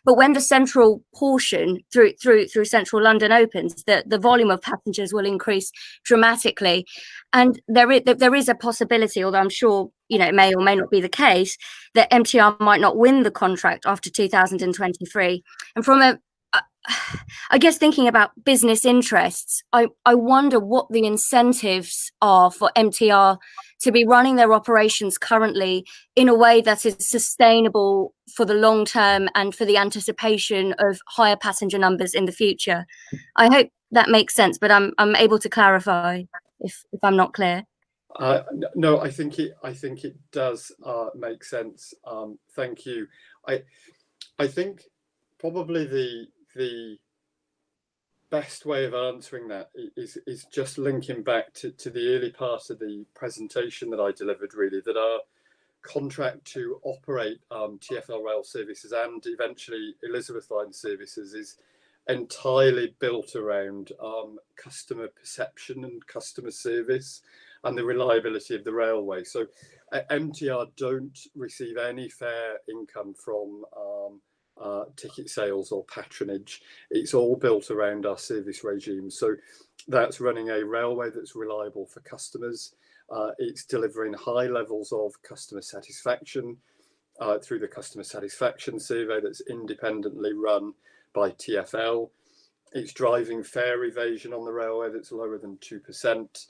But when the central portion through central London opens, the volume of passengers will increase dramatically. And there is a possibility, although I'm sure it may or may not be the case, that MTR might not win the contract after 2023. And from I guess thinking about business interests, I wonder what the incentives are for MTR to be running their operations currently in a way that is sustainable for the long term and for the anticipation of higher passenger numbers in the future. I hope that makes sense, but I'm able to clarify if I'm not clear. No, I think it does make sense. Thank you. I think probably the best way of answering that is just linking back to the early part of the presentation that I delivered, really, that our contract to operate TfL rail services and eventually Elizabeth line services is entirely built around customer perception and customer service and the reliability of the railway. So MTR don't receive any fare income from ticket sales or patronage. It's all built around our service regime. So that's running a railway that's reliable for customers. It's delivering high levels of customer satisfaction through the customer satisfaction survey that's independently run by TfL. It's driving fare evasion on the railway that's lower than 2%.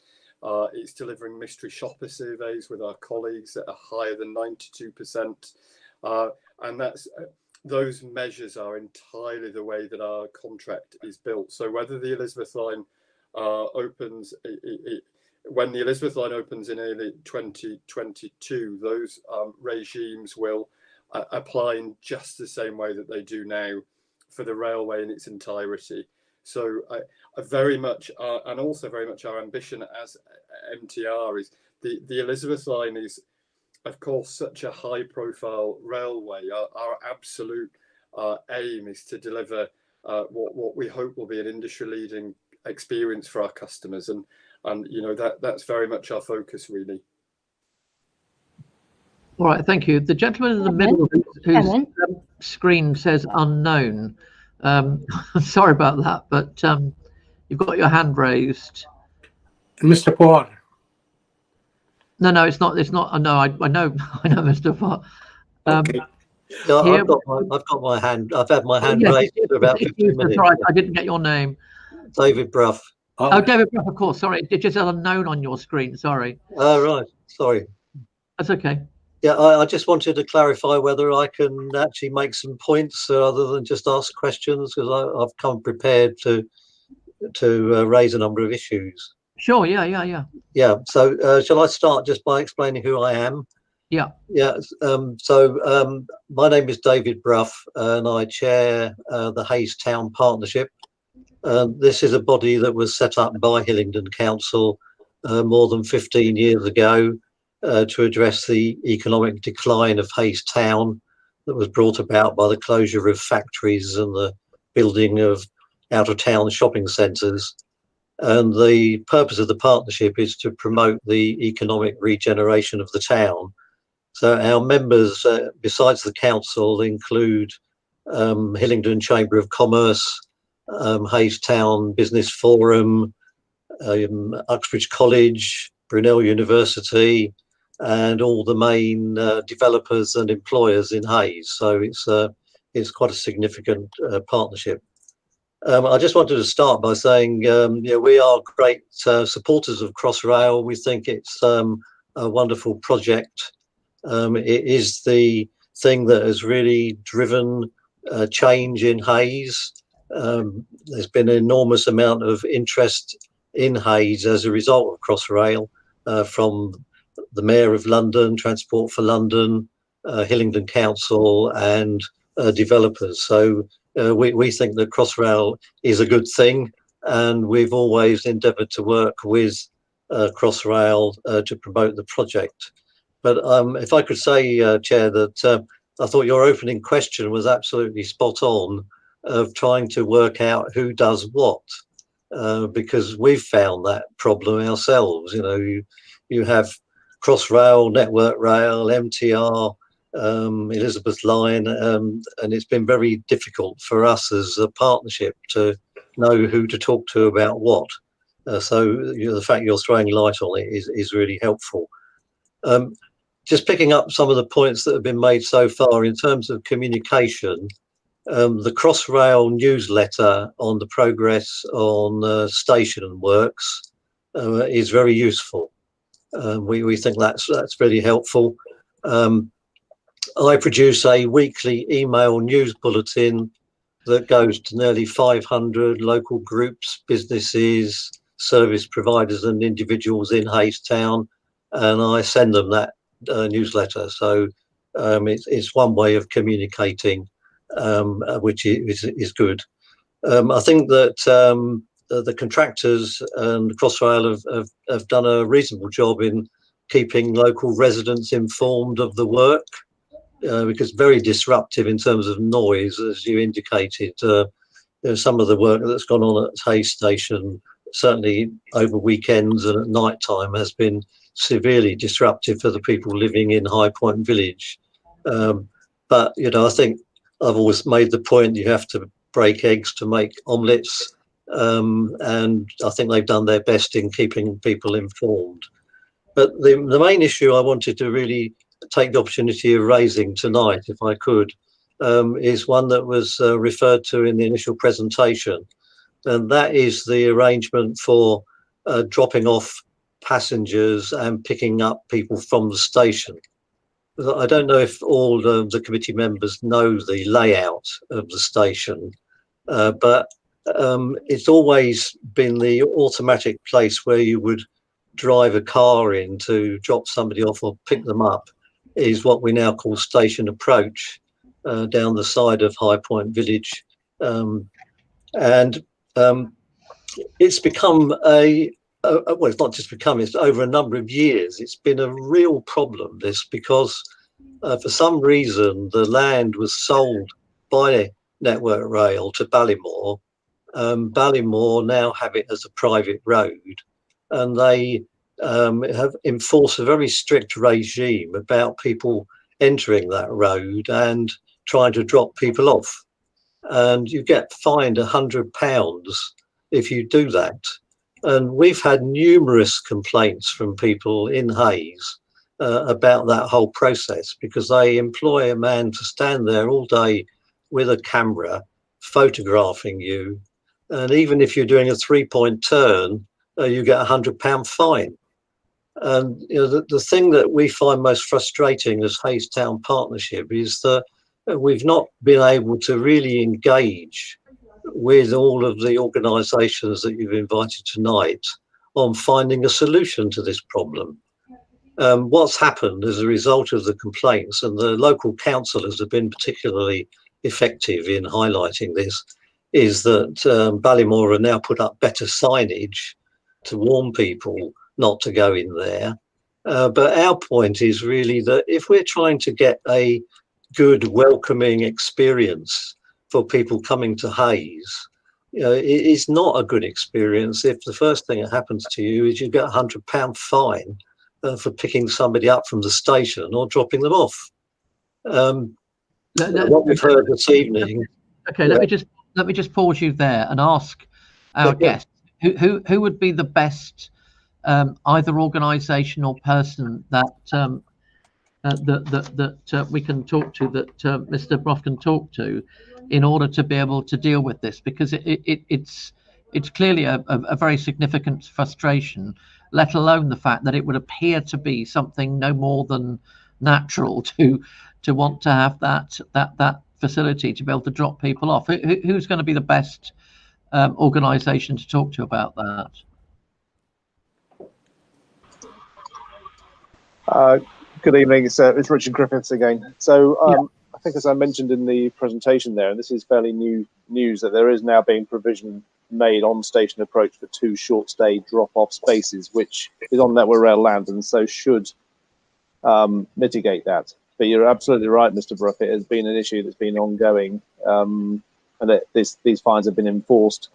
It's delivering mystery shopper surveys with our colleagues that are higher than 92%. And those measures are entirely the way that our contract is built. So whether the Elizabeth line opens, when the Elizabeth line opens in early 2022, those regimes will apply in just the same way that they do now for the railway in its entirety. So I very much, and also very much our ambition as MTR is, the Elizabeth line is, of course, such a high-profile railway. Our absolute aim is to deliver what we hope will be an industry-leading experience for our customers, and that's very much our focus, really. All right, thank you. The gentleman in the middle whose screen says unknown. Sorry about that, but you've got your hand raised. Mr. Poor. No, it's not. No, I know, Mr. Farr. Okay. No, I've got my hand. I've had my hand raised for about 15 minutes. Right, I didn't get your name. David Bruff. Oh, David Bruff, of course. Sorry, it just says unknown on your screen. Sorry. Oh, right. Sorry. That's okay. Yeah, I just wanted to clarify whether I can actually make some points other than just ask questions, because I've come prepared to raise a number of issues. Sure. Yeah. Yeah. So shall I start just by explaining who I am? Yeah. Yeah. My name is David Bruff, and I chair the Hayes Town Partnership. This is a body that was set up by Hillingdon Council more than 15 years ago to address the economic decline of Hayes Town that was brought about by the closure of factories and the building of out-of-town shopping centres. And the purpose of the partnership is to promote the economic regeneration of the town. So our members, besides the council, include Hillingdon Chamber of Commerce, Hayes Town Business Forum, Uxbridge College, Brunel University, and all the main developers and employers in Hayes. So it's quite a significant partnership. I just wanted to start by saying, we are great supporters of Crossrail. We think it's a wonderful project. It is the thing that has really driven change in Hayes. There's been an enormous amount of interest in Hayes as a result of Crossrail from the Mayor of London, Transport for London, Hillingdon Council and developers. So we think that Crossrail is a good thing, and we've always endeavoured to work with Crossrail to promote the project. But if I could say, Chair, that I thought your opening question was absolutely spot on, of trying to work out who does what, because we've found that problem ourselves. You know, you have Crossrail, Network Rail, MTR, Elizabeth Line, and it's been very difficult for us as a partnership to know who to talk to about what. So the fact you're throwing light on it is really helpful. Just picking up some of the points that have been made so far in terms of communication, the Crossrail newsletter on the progress on station works is very useful. We think that's really helpful. I produce a weekly email news bulletin that goes to nearly 500 local groups, businesses, service providers and individuals in Hayes Town, and I send them that newsletter. So it's one way of communicating, which is good. I think that the contractors and Crossrail have done a reasonable job in keeping local residents informed of the work, because very disruptive in terms of noise, as you indicated. Some of the work that's gone on at Hayes Station, certainly over weekends and at night time, has been severely disruptive for the people living in High Point Village. But I think I've always made the point you have to break eggs to make omelettes, and I think they've done their best in keeping people informed. But the main issue I wanted to really take the opportunity of raising tonight, if I could, is one that was referred to in the initial presentation, and that is the arrangement for dropping off passengers and picking up people from the station. I don't know if all the committee members know the layout of the station, but it's always been the automatic place where you would drive a car in to drop somebody off or pick them up, is what we now call station approach, down the side of High Point Village. And it's become well, it's not just become, it's over a number of years, it's been a real problem, this, because for some reason the land was sold by Network Rail to Ballymore. Ballymore now have it as a private road, and they have enforced a very strict regime about people entering that road and trying to drop people off. And you get fined £100 if you do that. And we've had numerous complaints from people in Hayes about that whole process, because they employ a man to stand there all day with a camera photographing you. And even if you're doing a 3-point turn, you get £100 fine. And the thing that we find most frustrating as Hayes Town Partnership is that we've not been able to really engage with all of the organisations that you've invited tonight on finding a solution to this problem. What's happened as a result of the complaints, and the local councillors have been particularly effective in highlighting this, is that Ballymore have now put up better signage to warn people not to go in there. But our point is really that if we're trying to get a good, welcoming experience for people coming to Hayes, it is not a good experience if the first thing that happens to you is you get £100 fine for picking somebody up from the station or dropping them off. What we've heard this evening. Okay, let me just pause you there and ask our guests who would be the best either organisation or person that we can talk to, that Mr. Brough can talk to, in order to be able to deal with this, because it's clearly a very significant frustration, let alone the fact that it would appear to be something no more than natural to want to have that facility to be able to drop people off. Who's going to be the best organisation to talk to about that? Good evening. It's Richard Griffiths again. So I think, as I mentioned in the presentation there, and this is fairly new news, that there is now being provision made on station approach for 2 short stay drop-off spaces, which is on Network Rail land, and so should mitigate that. But you're absolutely right, Mr. Brough. It has been an issue that's been ongoing, and that these fines have been enforced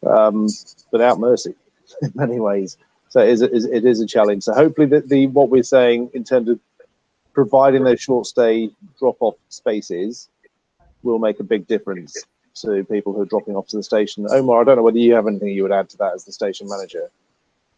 without mercy in many ways. So it is a challenge. So hopefully what we're saying in terms of providing those short stay drop-off spaces will make a big difference to people who are dropping off to the station. Omar, I don't know whether you have anything you would add to that as the station manager.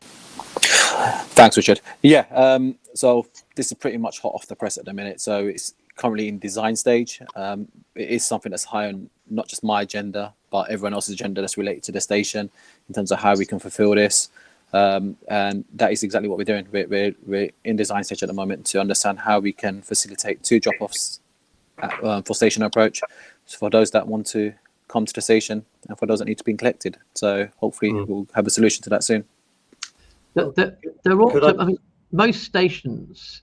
Thanks, Richard. Yeah, so this is pretty much hot off the press at the minute. So it's currently in design stage. It is something that's high on not just my agenda, but everyone else's agenda that's related to the station in terms of how we can fulfill this. And that is exactly what we're doing. We're in design stage at the moment to understand how we can facilitate 2 drop-offs for station approach. So for those that want to come to the station and for those that need to be collected. So hopefully we'll have a solution to that soon. I mean, most stations,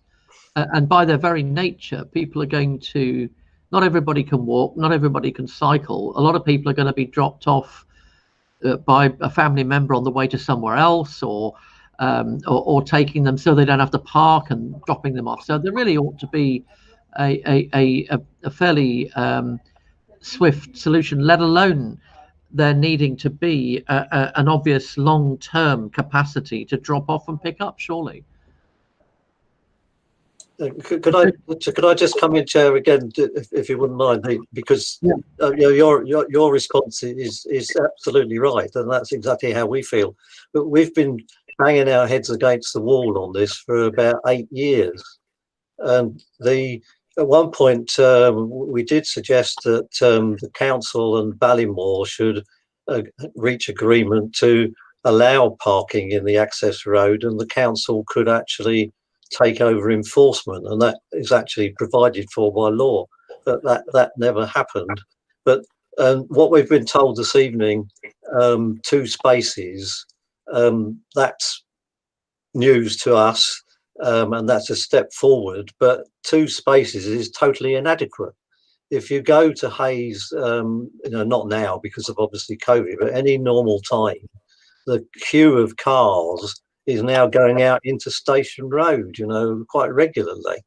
and by their very nature, people are going to, not everybody can walk, not everybody can cycle. A lot of people are going to be dropped off by a family member on the way to somewhere else, or taking them so they don't have to park and dropping them off. So there really ought to be a fairly swift solution, let alone there needing to be an obvious long-term capacity to drop off and pick up, surely. Could I just come in, Chair, again, if you wouldn't mind, because your response is absolutely right, and that's exactly how we feel. But we've been banging our heads against the wall on this for about 8 years, and at one point we did suggest that the council and Ballymore should reach agreement to allow parking in the access road, and the council could actually take over enforcement, and that is actually provided for by law. But that never happened. But what we've been told this evening, 2 spaces, that's news to us, and that's a step forward. But 2 spaces is totally inadequate. If you go to Hayes, not now because of obviously COVID, but any normal time, the queue of cars is now going out into Station Road, quite regularly.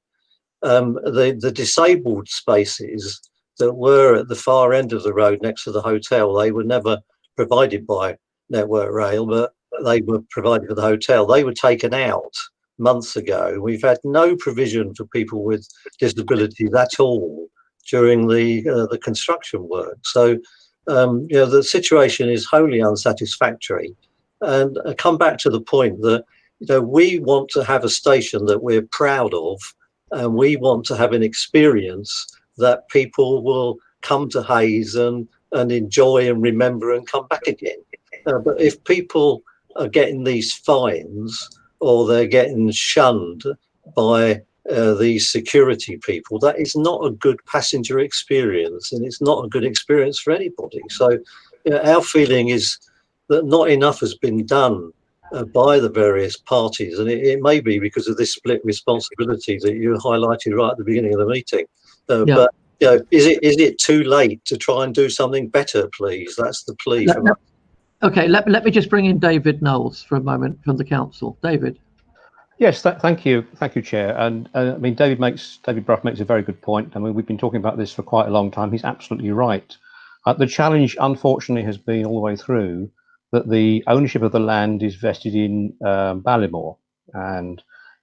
The disabled spaces that were at the far end of the road next to the hotel, they were never provided by Network Rail, but they were provided for the hotel. They were taken out months ago. We've had no provision for people with disabilities at all during the construction work. So, the situation is wholly unsatisfactory. And I come back to the point that we want to have a station that we're proud of, and we want to have an experience that people will come to Hayes and enjoy and remember and come back again. But if people are getting these fines, or they're getting shunned by these security people, that is not a good passenger experience, and it's not a good experience for anybody. So our feeling is that not enough has been done by the various parties, and it may be because of this split responsibility that you highlighted right at the beginning of the meeting. But is it too late to try and do something better, please? That's the plea. Okay, let me just bring in David Knowles for a moment from the council. David. Yes, thank you, Chair. And I mean, David Brough makes a very good point. I mean, we've been talking about this for quite a long time. He's absolutely right. The challenge, unfortunately, has been all the way through that the ownership of the land is vested in Ballymore. And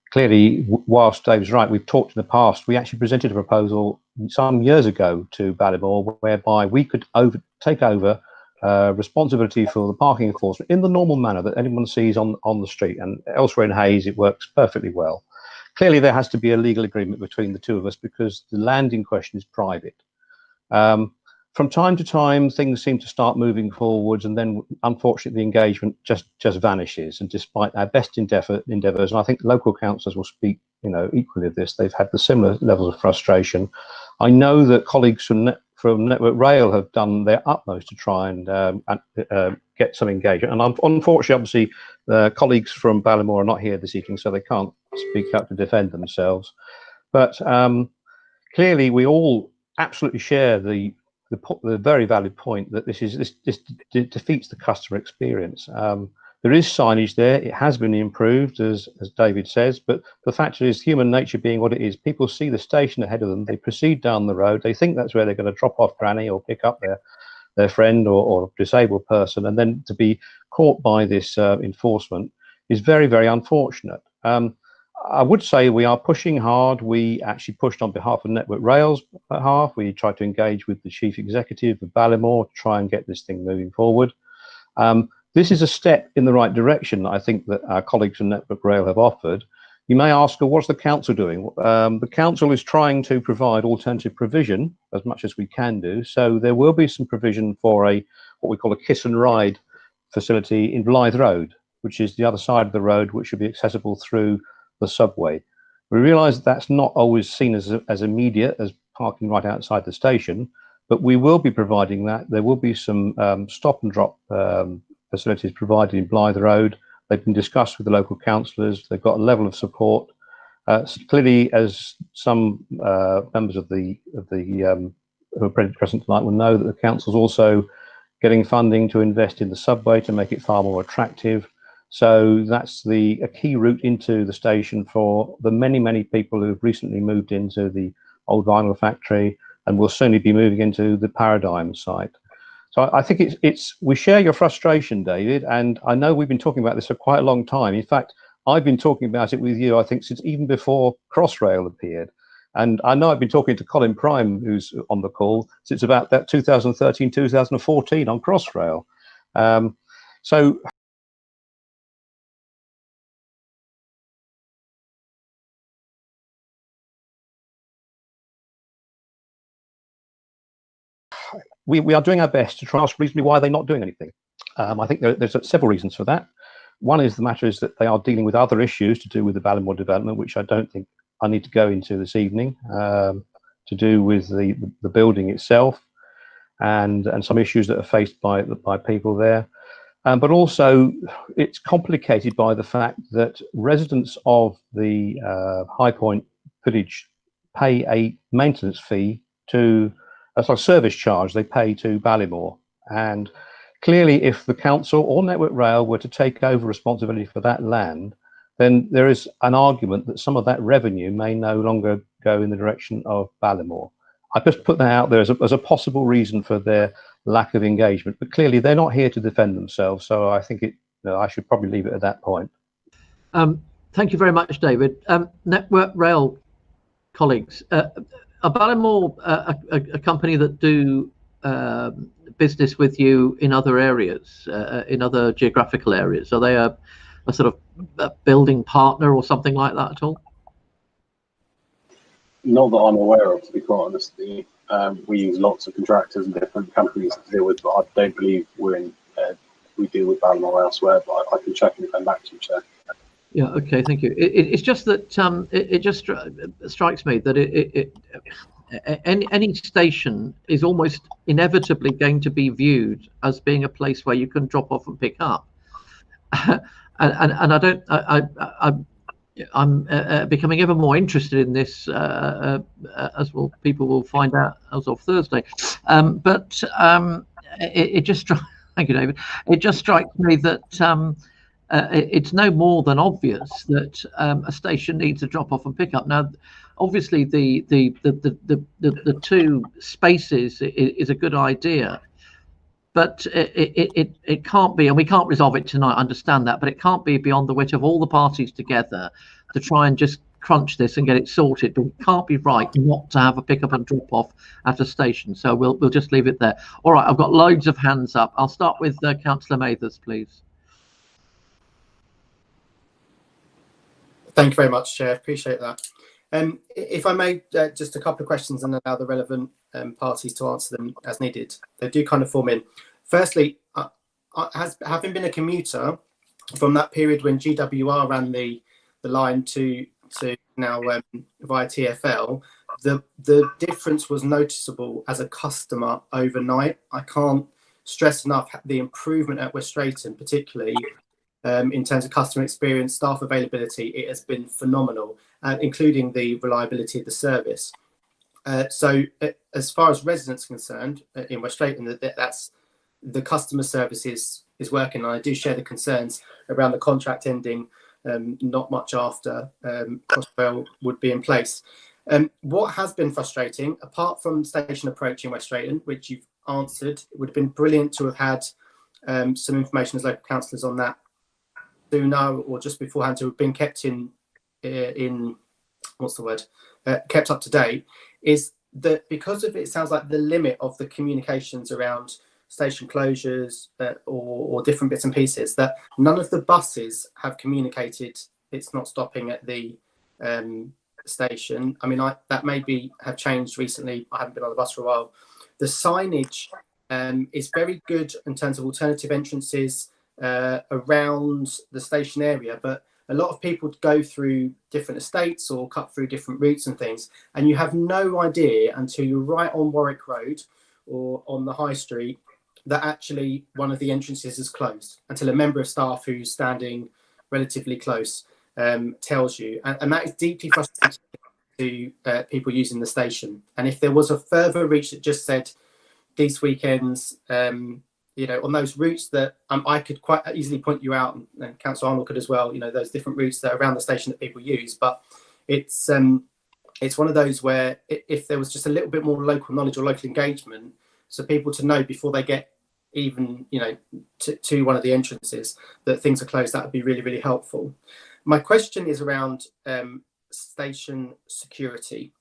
clearly, whilst David's right, we've talked in the past, we actually presented a proposal some years ago to Ballymore whereby we could take over responsibility for the parking enforcement in the normal manner that anyone sees on the street, and elsewhere in Hayes it works perfectly well. Clearly there has to be a legal agreement between the 2 of us because the land in question is private. From time to time things seem to start moving forwards, and then unfortunately the engagement just vanishes, and despite our best endeavours, and I think local councillors will speak equally of this, they've had the similar levels of frustration. I know that colleagues from Network Rail have done their utmost to try and get some engagement. And unfortunately, obviously, the colleagues from Ballymore are not here this evening, so they can't speak up to defend themselves. But clearly, we all absolutely share the very valid point that this defeats the customer experience. There is signage there. It has been improved, as David says, but the fact is, human nature being what it is, people see the station ahead of them, they proceed down the road, they think that's where they're going to drop off granny or pick up their friend or disabled person, and then to be caught by this enforcement is very, very unfortunate. I would say we are pushing hard. We actually pushed on behalf of Network Rail's behalf. We tried to engage with the chief executive of Ballymore to try and get this thing moving forward. This is a step in the right direction, I think, that our colleagues from Network Rail have offered. You may ask, well, what's the council doing? The council is trying to provide alternative provision as much as we can do. So there will be some provision for what we call a kiss and ride facility in Blythe Road, which is the other side of the road, which should be accessible through the subway. We realise that's not always seen as immediate as parking right outside the station, but we will be providing that. There will be some stop and drop facilities provided in Blythe Road. They've been discussed with the local councillors. They've got a level of support. Clearly, as some members of who are present tonight will know, that the council's also getting funding to invest in the subway to make it far more attractive. So that's a key route into the station for the many, many people who've recently moved into the old vinyl factory and will certainly be moving into the Paradigm site. So I think we share your frustration, David, and I know we've been talking about this for quite a long time. In fact, I've been talking about it with you, I think, since even before Crossrail appeared. And I know I've been talking to Colin Prime, who's on the call, since about that 2013, 2014 on Crossrail. So we are doing our best to try and ask reasonably why they're not doing anything. I think there's several reasons for that. One is the matter is that they are dealing with other issues to do with the Ballymore development, which I don't think I need to go into this evening, to do with the building itself and some issues that are faced by people there. But also it's complicated by the fact that residents of the High Point Village pay a maintenance fee that's like a service charge they pay to Ballymore. And clearly, if the council or Network Rail were to take over responsibility for that land, then there is an argument that some of that revenue may no longer go in the direction of Ballymore. I just put that out there as a possible reason for their lack of engagement, but clearly they're not here to defend themselves. So I think I should probably leave it at that point. Thank you very much, David. Network Rail colleagues, are Ballymore a company that do business with you in other areas, in other geographical areas? Are they a sort of a building partner or something like that at all? Not that I'm aware of, to be quite honest with you. We use lots of contractors and different companies to deal with, but I don't believe we deal with Ballymore elsewhere, but I can check and come back to you, Chair. Yeah, okay, thank you. It's just that it just strikes me that any station is almost inevitably going to be viewed as being a place where you can drop off and pick up. and I'm becoming ever more interested in this, as well. People will find out as of Thursday. It just thank you, David. It just strikes me that it's no more than obvious that a station needs a drop off and pick up. Now, obviously, the two spaces is a good idea, but it can't be, and we can't resolve it tonight. I understand that, but it can't be beyond the wit of all the parties together to try and just crunch this and get it sorted. But it can't be right not to have a pick up and drop off at a station. So we'll just leave it there. All right, I've got loads of hands up. I'll start with Councillor Mathers, please. Thank you very much, Chair. Appreciate that. If I may, just a couple of questions and allow the relevant parties to answer them as needed. They do kind of form in. Firstly, having been a commuter from that period when GWR ran the line to now via TfL, the difference was noticeable as a customer overnight. I can't stress enough the improvement at West Drayton, particularly in terms of customer experience, staff availability, it has been phenomenal, including the reliability of the service. So as far as residents are concerned in West Drayton, that's the customer service is working. And I do share the concerns around the contract ending not much after Crossrail would be in place. What has been frustrating, apart from station approach in West Drayton, which you've answered, it would have been brilliant to have had some information as local councillors on that sooner or just beforehand, to have been kept in what's the word, kept up to date, is that because of it sounds like the limit of the communications around station closures or different bits and pieces, that none of the buses have communicated it's not stopping at the station. I mean, that maybe have changed recently. I haven't been on the bus for a while. The signage is very good in terms of alternative entrances around the station area, but a lot of people go through different estates or cut through different routes and things, and you have no idea until you're right on Warwick Road or on the High Street that actually one of the entrances is closed, until a member of staff who's standing relatively close tells you. And that is deeply frustrating to people using the station. And if there was a further reach that just said these weekends, you know, on those routes that I could quite easily point you out, and Councillor Arnold could as well, you know, those different routes that are around the station that people use. But it's one of those where if there was just a little bit more local knowledge or local engagement, so people to know before they get even, you know, to one of the entrances that things are closed, that would be really, really helpful. My question is around station security.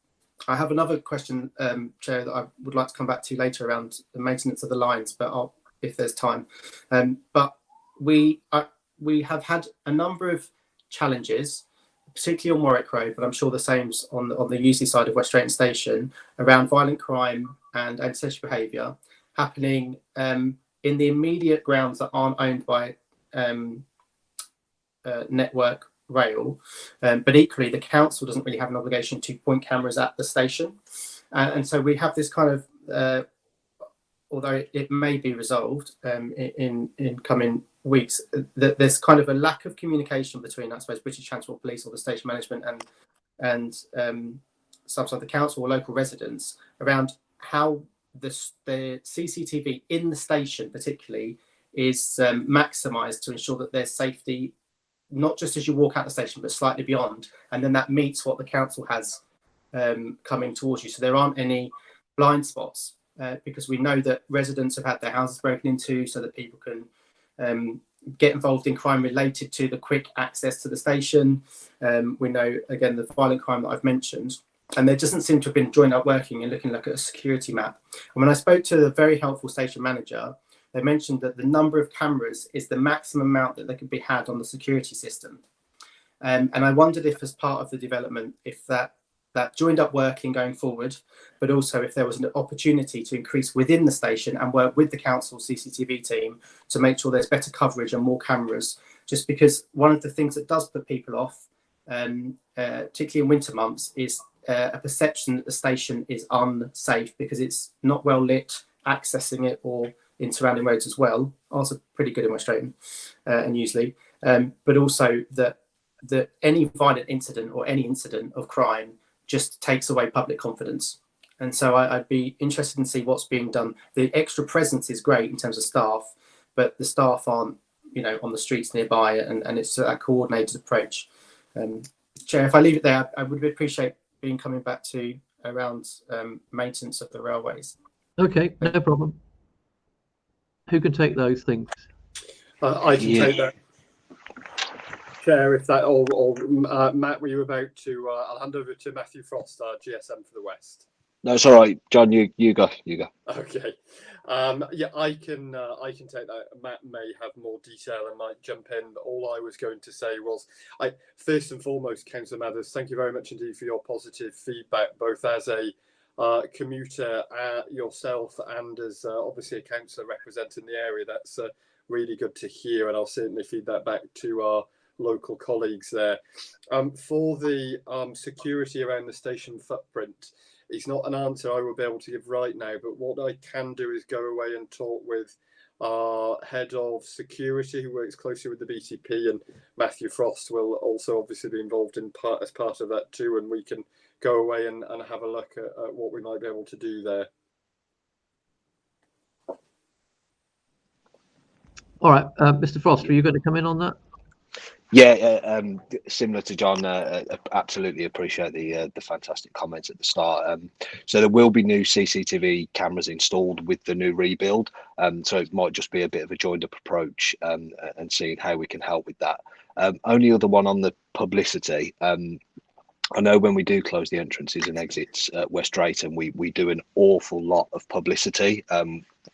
I have another question, Chair, that I would like to come back to later around the maintenance of the lines, but if there's time. But we have had a number of challenges, particularly on Warwick Road, but I'm sure the same's on the Useley side of West Drayton Station, around violent crime and antisocial behaviour happening in the immediate grounds that aren't owned by Network Rail, but equally the council doesn't really have an obligation to point cameras at the station, and so we have this kind of although it may be resolved in coming weeks, that there's kind of a lack of communication between, I suppose, British Transport Police or the station management and some of the council or local residents around how the CCTV in the station particularly is maximised to ensure that there's safety, not just as you walk out the station, but slightly beyond, and then that meets what the council has coming towards you. So there aren't any blind spots, because we know that residents have had their houses broken into so that people can get involved in crime related to the quick access to the station. We know, again, the violent crime that I've mentioned, and there doesn't seem to have been joined up working and looking like at a security map. And when I spoke to the very helpful station manager, they mentioned that the number of cameras is the maximum amount that they could be had on the security system. And I wondered if, as part of the development, if that joined up working going forward, but also if there was an opportunity to increase within the station and work with the council CCTV team to make sure there's better coverage and more cameras, just because one of the things that does put people off, particularly in winter months, is a perception that the station is unsafe because it's not well lit, accessing it, or in surrounding roads as well. Also pretty good in West Drayton and Useley, but also that any violent incident or any incident of crime just takes away public confidence. And so I'd be interested in see what's being done. The extra presence is great in terms of staff, but the staff aren't, you know, on the streets nearby, and it's a coordinated approach. Chair, if I leave it there, I would appreciate being coming back to around maintenance of the railways. Okay, no problem. Who can take those things? I can take that. Chair, if that, or Matt, were you about to? I'll hand over to Matthew Frost, GSM for the West. No, it's all right, John. You go. Okay. Yeah, I can take that. Matt may have more detail and might jump in. But all I was going to say was, first and foremost, Councillor Mathers, thank you very much indeed for your positive feedback, both as a commuter yourself and as obviously a councillor representing the area. That's really good to hear, and I'll certainly feed that back to our local colleagues there. For the security around the station footprint, it's not an answer I will be able to give right now, but what I can do is go away and talk with our head of security, who works closely with the BTP, and Matthew Frost will also obviously be involved as part of that too, and we can go away and have a look at what we might be able to do there. All right, Mr. Frost, are you going to come in on that? Yeah, similar to John, absolutely appreciate the fantastic comments at the start. So there will be new CCTV cameras installed with the new rebuild. So it might just be a bit of a joined up approach and seeing how we can help with that. Only other one on the publicity. I know when we do close the entrances and exits at West Drayton, we do an awful lot of publicity.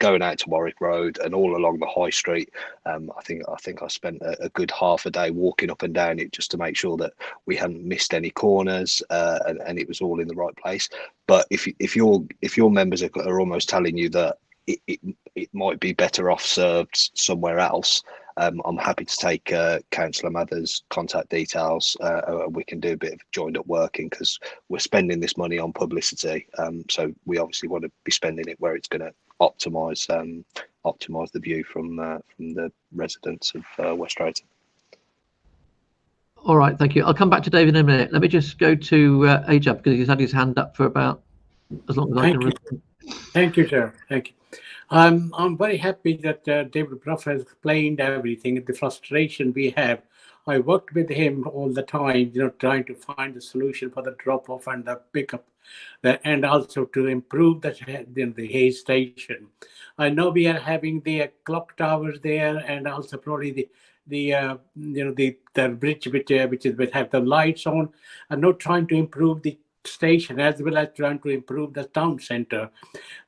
Going out to Warwick Road and all along the high street. I think I spent a good half a day walking up and down it just to make sure that we hadn't missed any corners and it was all in the right place. But if your members are almost telling you that it might be better off served somewhere else, I'm happy to take Councillor Mather's contact details. We can do a bit of joined up working because we're spending this money on publicity. So we obviously want to be spending it where it's going to optimise the view from the residents of West Drayton. All right, thank you. I'll come back to David in a minute. Let me just go to Ajab because he's had his hand up for about as long as I can. Thank you, sir. Thank you. I'm very happy that David Brough has explained everything, the frustration we have. I worked with him all the time, trying to find the solution for the drop-off and the pickup, and also to improve the Hayes station. I know we are having the clock towers there, and also probably the bridge which have the lights on. I'm not trying to improve the station as well as trying to improve the town centre.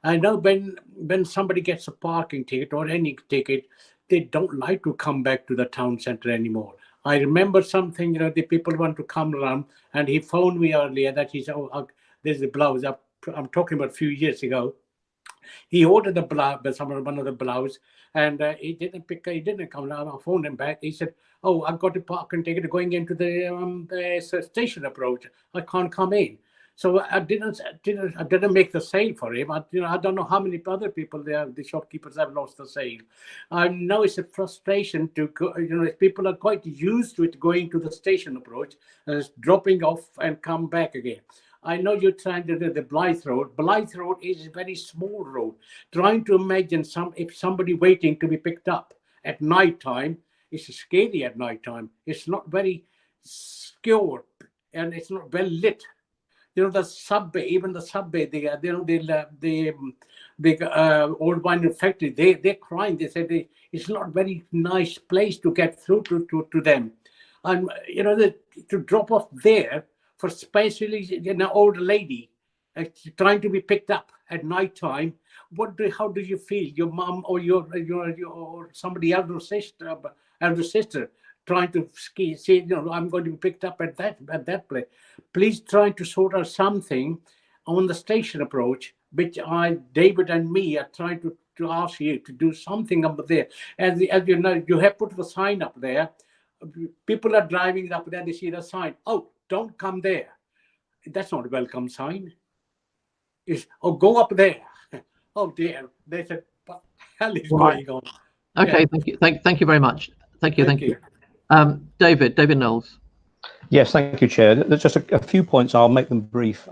I know when somebody gets a parking ticket or any ticket, they don't like to come back to the town centre anymore. I remember something, the people want to come around, and he phoned me earlier that he said, oh, there's the blouse. I'm talking about a few years ago. He ordered the blouse, one of the blouse, and he didn't come down. I phoned him back. He said, oh, I've got a parking ticket going into the station approach. I can't come in. So I didn't make the sale for him. I don't know how many other people there, the shopkeepers have lost the sale. I know it's a frustration to go, people are quite used to it going to the station approach, dropping off and come back again. I know you're trying to do the Blythe Road. Blythe Road is a very small road. Trying to imagine if somebody waiting to be picked up at night time, it's scary at night time. It's not very secure and it's not well lit. The subway, even the subway, the old wine factory, they're crying. They said it's not very nice place to get through to them. And, to drop off there for especially an old lady trying to be picked up at night time, how do you feel? Your mom or your somebody elder sister trying to say, I'm going to be picked up at that place. Please try to sort out something on the station approach, which David and me are trying to ask you to do something up there. As you know, you have put the sign up there. People are driving up there, they see the sign. Oh, don't come there. That's not a welcome sign. Go up there. Oh dear. They said, what the hell is going on? Okay, Yeah. Thank you very much. Thank you. David Knowles. Yes, thank you, Chair. There's just a few points. I'll make them brief.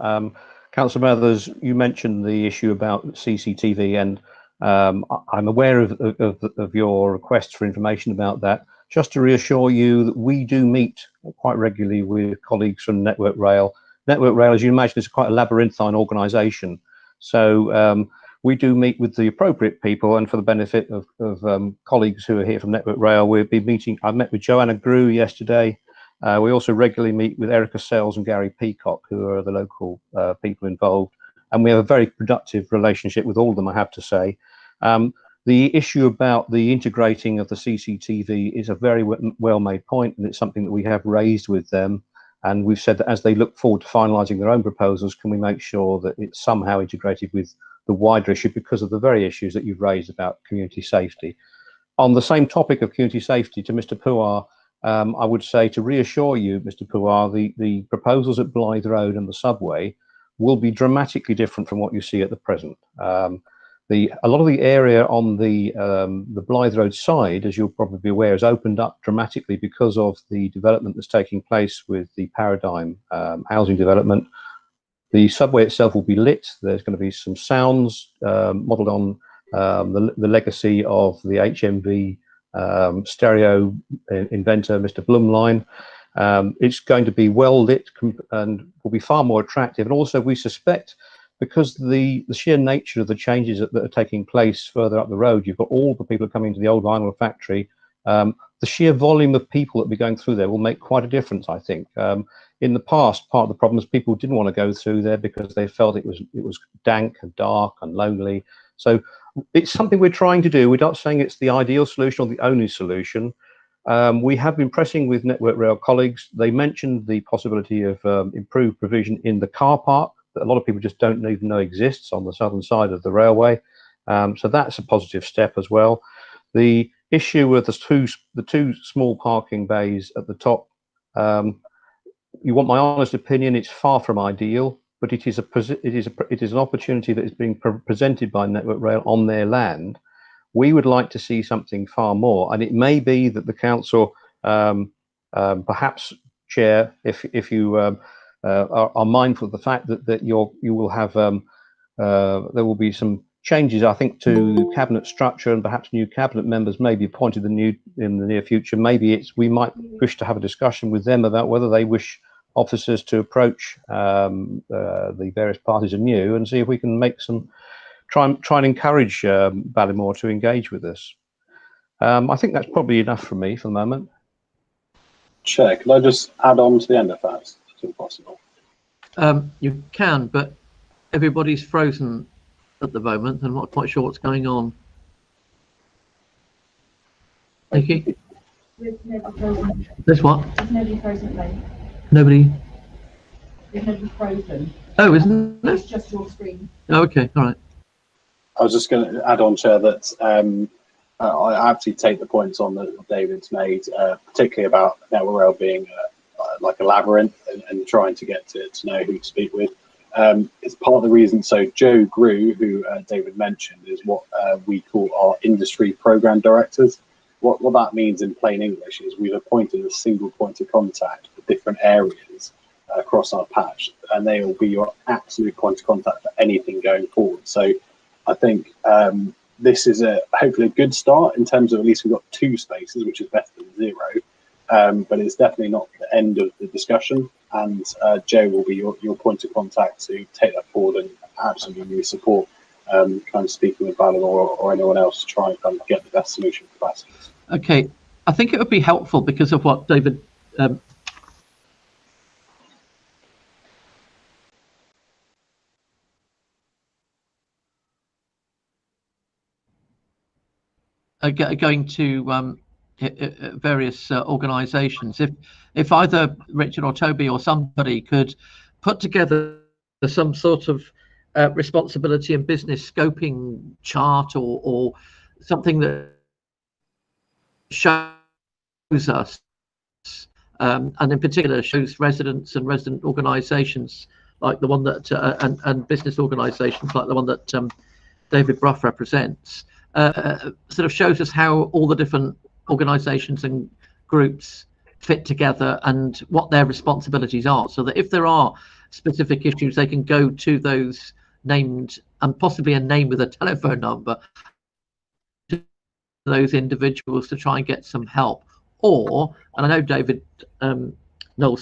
Councillor Mathers, you mentioned the issue about CCTV, and I'm aware of your requests for information about that. Just to reassure you that we do meet quite regularly with colleagues from Network Rail. Network Rail, as you imagine, is quite a labyrinthine organisation. So we do meet with the appropriate people, and for the benefit of colleagues who are here from Network Rail, we'll be meeting. I met with Joanna Grew yesterday. We also regularly meet with Erica Sells and Gary Peacock, who are the local people involved, and we have a very productive relationship with all of them, I have to say. The issue about the integrating of the CCTV is a very well-made point, and it's something that we have raised with them. And we've said that as they look forward to finalising their own proposals, can we make sure that it's somehow integrated with the wider issue because of the very issues that you've raised about community safety. On the same topic of community safety, to Mr. Puar, I would say to reassure you, Mr. Puar, the proposals at Blythe Road and the subway will be dramatically different from what you see at the present. A lot of the area on the Blythe Road side, as you'll probably be aware, has opened up dramatically because of the development that's taking place with the Paradigm housing development. The subway itself will be lit. There's going to be some sounds modelled on the legacy of the HMV stereo inventor, Mr. Blumlein. It's going to be well lit and will be far more attractive. And also, we suspect, because the sheer nature of the changes that are taking place further up the road, you've got all the people coming to the old vinyl factory. The sheer volume of people that will be going through there will make quite a difference, I think. In the past, part of the problem is people didn't want to go through there because they felt it was dank and dark and lonely. So it's something we're trying to do. We're not saying it's the ideal solution or the only solution. We have been pressing with Network Rail colleagues. They mentioned the possibility of improved provision in the car park that a lot of people just don't even know exists on the southern side of the railway. So that's a positive step as well. The issue with the two small parking bays at the top, you want my honest opinion, it's far from ideal, but it is an opportunity that is being presented by Network Rail on their land. We would like to see something far more, and it may be that the council, perhaps, Chair, if you are mindful of the fact that you will have there will be some changes, I think, to cabinet structure, and perhaps new cabinet members may be appointed in the near future. Maybe we might wish to have a discussion with them about whether they wish officers to approach the various parties anew and see if we can make some try and encourage Ballymore to engage with us. I think that's probably enough from me for the moment. Chair, could I just add on to the end of that, if possible? You can, but everybody's frozen at the moment. I'm not quite sure what's going on. Nikki? There's nobody frozen. There's what? There's nobody frozen, mate. Nobody? There's nobody frozen. Oh, isn't there? It's just your screen. Oh, okay, all right. I was just going to add on, Chair, that I absolutely take the points on that David's made, particularly about Network Rail being like a labyrinth and trying to get to know who to speak with. It's part of the reason. So Joe Grew, who David mentioned, is what we call our industry program directors. What that means in plain English is we've appointed a single point of contact for different areas across our patch, and they will be your absolute point of contact for anything going forward. So I think this is hopefully a good start in terms of at least we've got 2 spaces, which is better than 0. But it's definitely not the end of the discussion. And Joe will be your point of contact to take that forward and absolutely support kind of speaking with Ballymore or anyone else to try and kind of get the best solution for passengers. Okay, I think it would be helpful because of what David going to various organisations. If either Richard or Toby or somebody could put together some sort of responsibility and business scoping chart or something that shows us, and in particular shows residents and resident organisations like the one that and business organisations like the one that David Brough represents. Sort of shows us how all the different organisations and groups fit together and what their responsibilities are, so that if there are specific issues, they can go to those named and possibly a name with a telephone number to those individuals to try and get some help. Or, and I know David Noel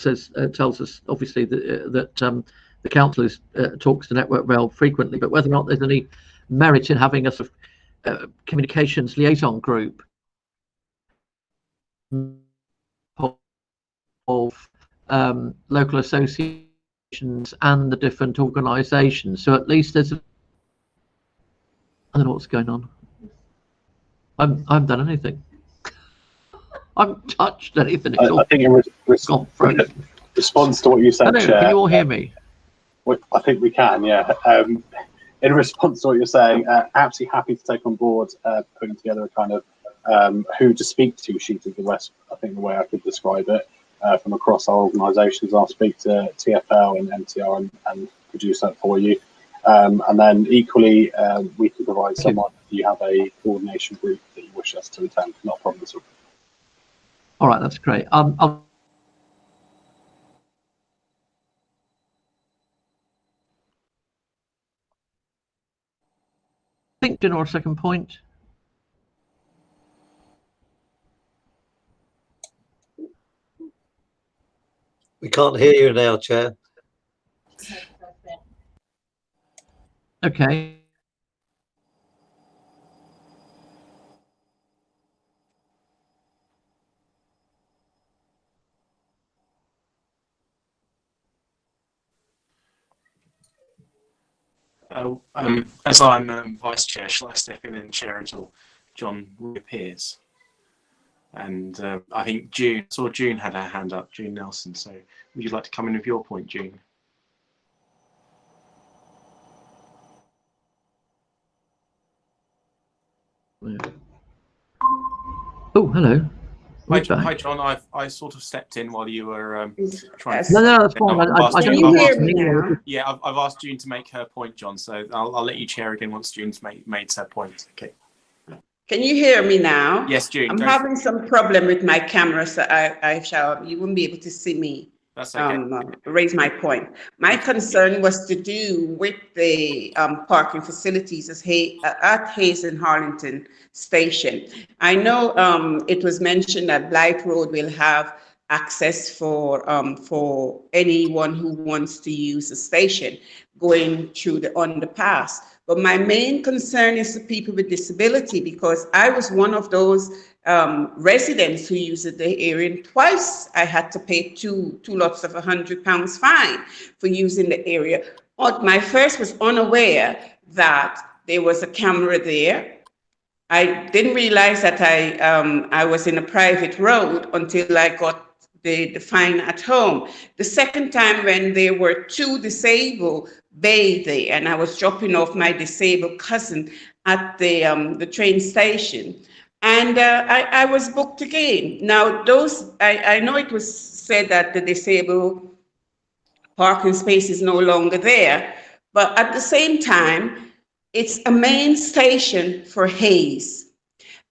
tells us obviously that the councillors talks to Network Rail frequently, but whether or not there's any merit in having a sort of communications liaison group of local associations and the different organisations. So at least there's I don't know what's going on. I haven't done anything. I haven't touched anything. It's I think in response to what you said, Chair, can you all hear me? I think we can, yeah. In response to what you're saying, absolutely happy to take on board putting together a kind of who to speak to sheet of the West. I think the way I could describe it from across our organisations. I'll speak to TfL and MTR and produce that for you. And then equally, we can provide someone if you have a coordination group that you wish us to attend. Not a problem at all. All right, that's great. I'll LinkedIn or a second point. We can't hear you now, Chair. Okay. As I'm vice chair, shall I step in and chair until John reappears? And I think June, saw June had her hand up, June Nelson. So would you like to come in with your point, June? Oh, hello. Hi, John. I sort of stepped in while you were trying. No, that's fine. Can you hear me now? Yeah, I've asked June to make her point, John. So I'll let you chair again once June's made her point. Okay. Can you hear me now? Yes, June. I'm having some problem with my camera, so you won't be able to see me. That's okay. Raise my point. My concern was to do with the parking facilities at Hayes and Harlington Station. I know it was mentioned that Blight Road will have access for anyone who wants to use the station going through the underpass. But my main concern is the people with disability, because I was one of those residents who used the area, and twice I had to pay two lots of £100 fine for using the area. But my first was unaware that there was a camera there. I didn't realize that I was in a private road until I got the fine at home. The second time, when there were two disabled bathing, and I was dropping off my disabled cousin at the train station, and I was booked again. Now, I know it was said that the disabled parking space is no longer there, but at the same time, it's a main station for Hayes.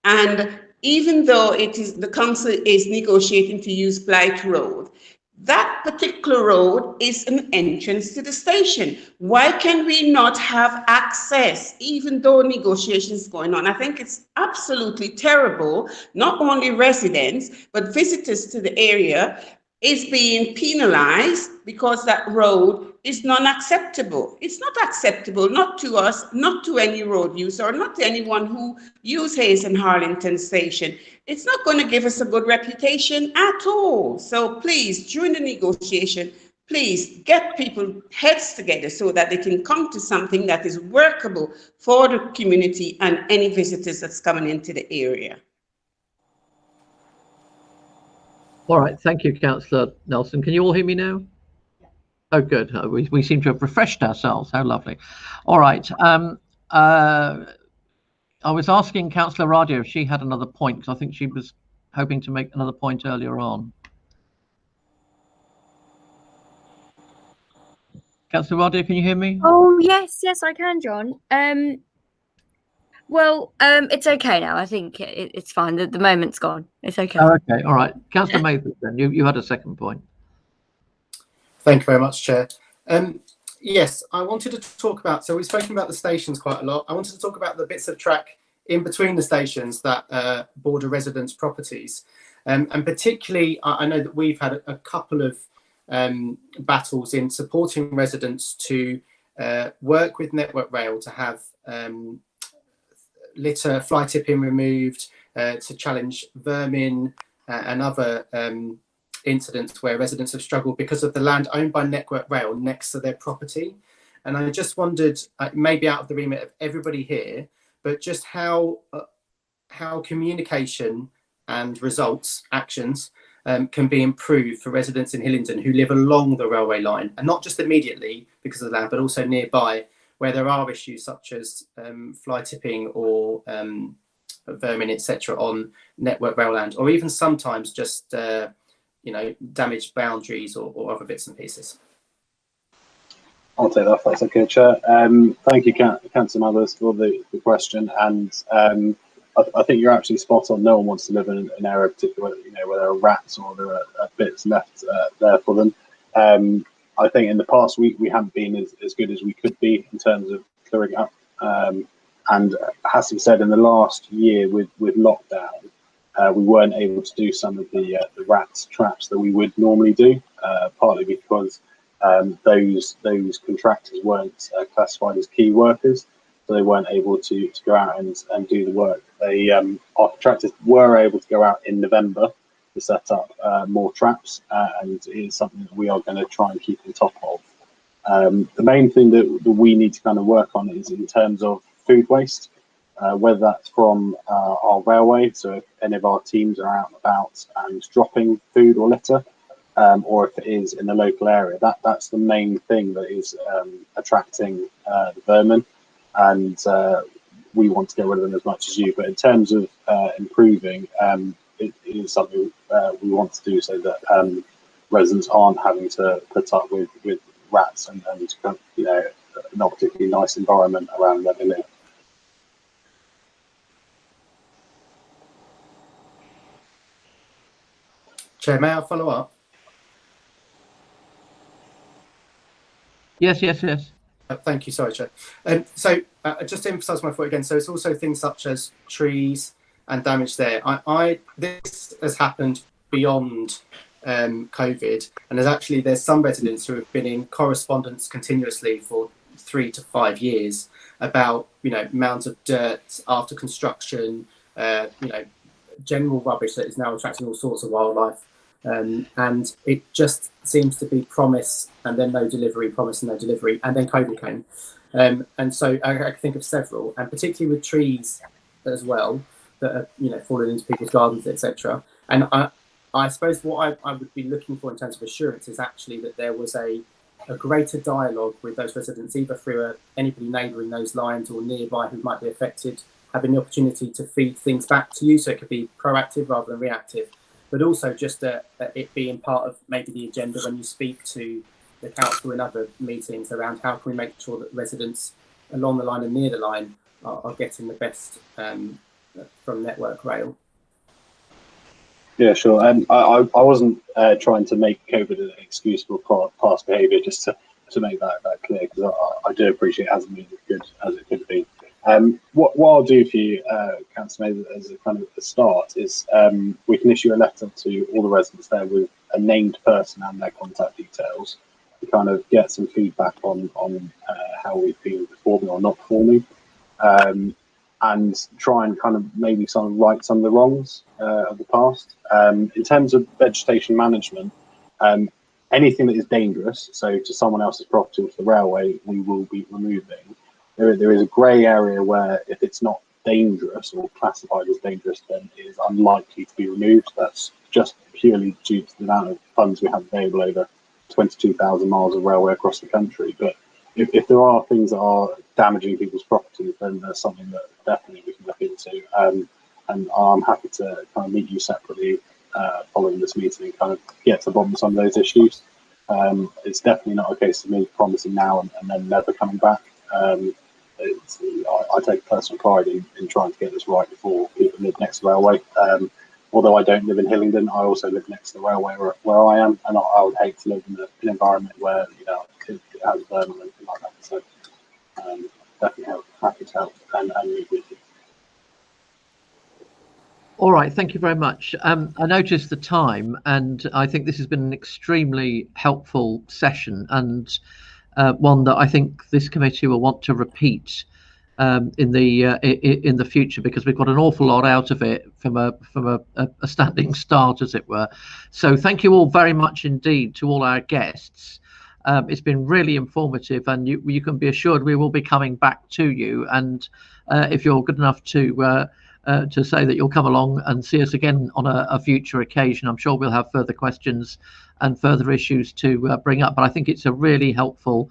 And even though the council is negotiating to use Blight Road, that particular road is an entrance to the station. Why can we not have access, even though negotiations going on? I think it's absolutely terrible. Not only residents, but visitors to the area is being penalized because that road is non-acceptable. It's not acceptable, not to us, not to any road user, or not to anyone who use Hayes and Harlington Station. It's not going to give us a good reputation at all. So please, during the negotiation, please get people heads together so that they can come to something that is workable for the community and any visitors that's coming into the area. All right, thank you, Councillor Nelson. Can you all hear me now? Oh, good. We seem to have refreshed ourselves. How lovely. All right. I was asking Councillor Radia if she had another point, because I think she was hoping to make another point earlier on. Councillor Radia, can you hear me? Oh, yes, I can, John. Well, it's okay now. I think it's fine. The moment's gone. It's okay. Oh, okay. All right. Councillor Mayfield, then you had a second point. Thank you very much, Chair. Yes, I wanted to talk about, so we've spoken about the stations quite a lot. I wanted to talk about the bits of track in between the stations that border residents' properties. And particularly, I know that we've had a couple of battles in supporting residents to work with Network Rail to have litter, fly tipping removed, to challenge vermin and other incidents where residents have struggled because of the land owned by Network Rail next to their property. And I just wondered, maybe out of the remit of everybody here, but just how communication and results, actions, can be improved for residents in Hillingdon who live along the railway line, and not just immediately because of the land, but also nearby, where there are issues such as fly tipping or vermin, etc., on Network Rail land, or even sometimes just damaged boundaries or other bits and pieces. I'll take that first. Okay, Chair. Thank you, Councillor Mothers, for the question. And I think you're actually spot on. No one wants to live in an area, particularly, where there are rats or there are bits left there for them. I think in the past week we haven't been as good as we could be in terms of clearing up. And has to be said, in the last year with lockdown, we weren't able to do some of the rat traps that we would normally do, partly because those contractors weren't classified as key workers, so they weren't able to go out and do the work. Our contractors were able to go out in November to set up more traps, and it is something that we are going to try and keep on top of. The main thing that we need to kind of work on is in terms of food waste, whether that's from our railway, so if any of our teams are out and about and dropping food or litter, or if it is in the local area. That's the main thing that is attracting the vermin, and we want to get rid of them as much as you. But in terms of improving, it is something we want to do so that residents aren't having to put up with rats and not particularly nice environment around where they live. Chair, may I follow up? Yes. Thank you. Sorry, Chair. So just to emphasise my point again, so it's also things such as trees and damage there. This has happened beyond COVID, and there's some residents who have been in correspondence continuously for 3 to 5 years about mounds of dirt after construction, general rubbish that is now attracting all sorts of wildlife. And it just seems to be promise and then no delivery, promise and no delivery, and then COVID came. And so I can think of several, and particularly with trees as well, that are falling into people's gardens, etc. And I suppose what I would be looking for in terms of assurance is actually that there was a greater dialogue with those residents, either through anybody neighbouring those lines or nearby who might be affected, having the opportunity to feed things back to you, so it could be proactive rather than reactive. But also just it being part of maybe the agenda when you speak to the council in other meetings around how can we make sure that residents along the line and near the line are getting the best from Network Rail. Yeah, sure. I wasn't trying to make COVID an excuse for past behaviour, just to make that clear, because I do appreciate it hasn't been as good as it could be. What I'll do for you, Councillor, as a kind of a start, is we can issue a letter to all the residents there with a named person and their contact details to kind of get some feedback on how we've been performing or not performing, and try and kind of maybe right some of the wrongs of the past. In terms of vegetation management, anything that is dangerous, so to someone else's property or to the railway, we will be removing. There is a grey area where if it's not dangerous or classified as dangerous, then it is unlikely to be removed. That's just purely due to the amount of funds we have available over 22,000 miles of railway across the country. But if there are things that are damaging people's properties, then there's something that definitely we can look into. And I'm happy to kind of meet you separately following this meeting and kind of get to the bottom of some of those issues. It's definitely not a case of me promising now and then never coming back. I take personal pride in trying to get this right before people live next to the railway. Although I don't live in Hillingdon, I also live next to the railway where I am, and I would hate to live in an environment where it has vermin and things like that. So definitely happy to help and meet with you. All right, thank you very much. I noticed the time, and I think this has been an extremely helpful session, and one that I think this committee will want to repeat in the future, because we've got an awful lot out of it from a standing start, as it were. So thank you all very much indeed to all our guests. It's been really informative, and you can be assured we will be coming back to you. And if you're good enough to say that you'll come along and see us again on a future occasion, I'm sure we'll have further questions and further issues to bring up. But I think it's a really helpful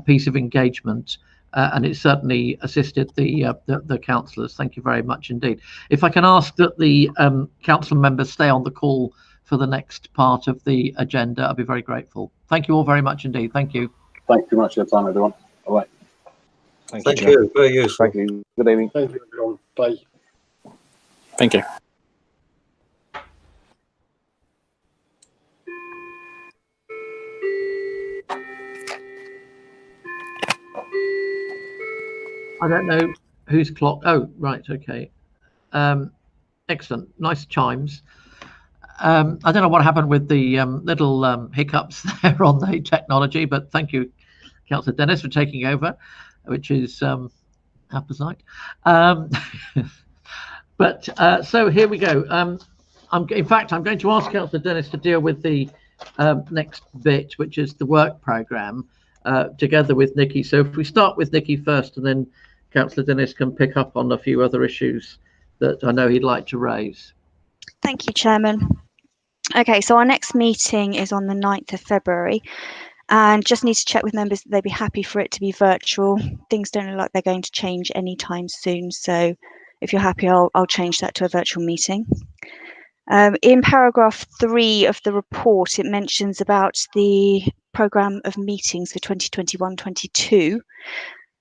piece of engagement, and it certainly assisted the councillors. Thank you very much indeed. If I can ask that the council members stay on the call for the next part of the agenda, I'd be very grateful. Thank you all very much indeed. Thank you. Thank you very much for your time, everyone. All right. Thank you. Very useful. Thank you. Good evening. Thank you, everyone. Bye. Thank you. I don't know whose clock. Oh, right. Okay. Excellent. Nice chimes. I don't know what happened with the little hiccups there on the technology, but thank you, Councillor Dennis, for taking over, which is apposite. But so here we go. In fact, I'm going to ask Councillor Dennis to deal with the next bit, which is the work programme, together with Nikki. So if we start with Nikki first, and then Councillor Dennis can pick up on a few other issues that I know he'd like to raise. Thank you, Chairman. Okay, so our next meeting is on the 9th of February, and just need to check with members that they'd be happy for it to be virtual. Things don't look like they're going to change anytime soon, so if you're happy, I'll change that to a virtual meeting. In paragraph 3 of the report, it mentions about the programme of meetings for 2021-22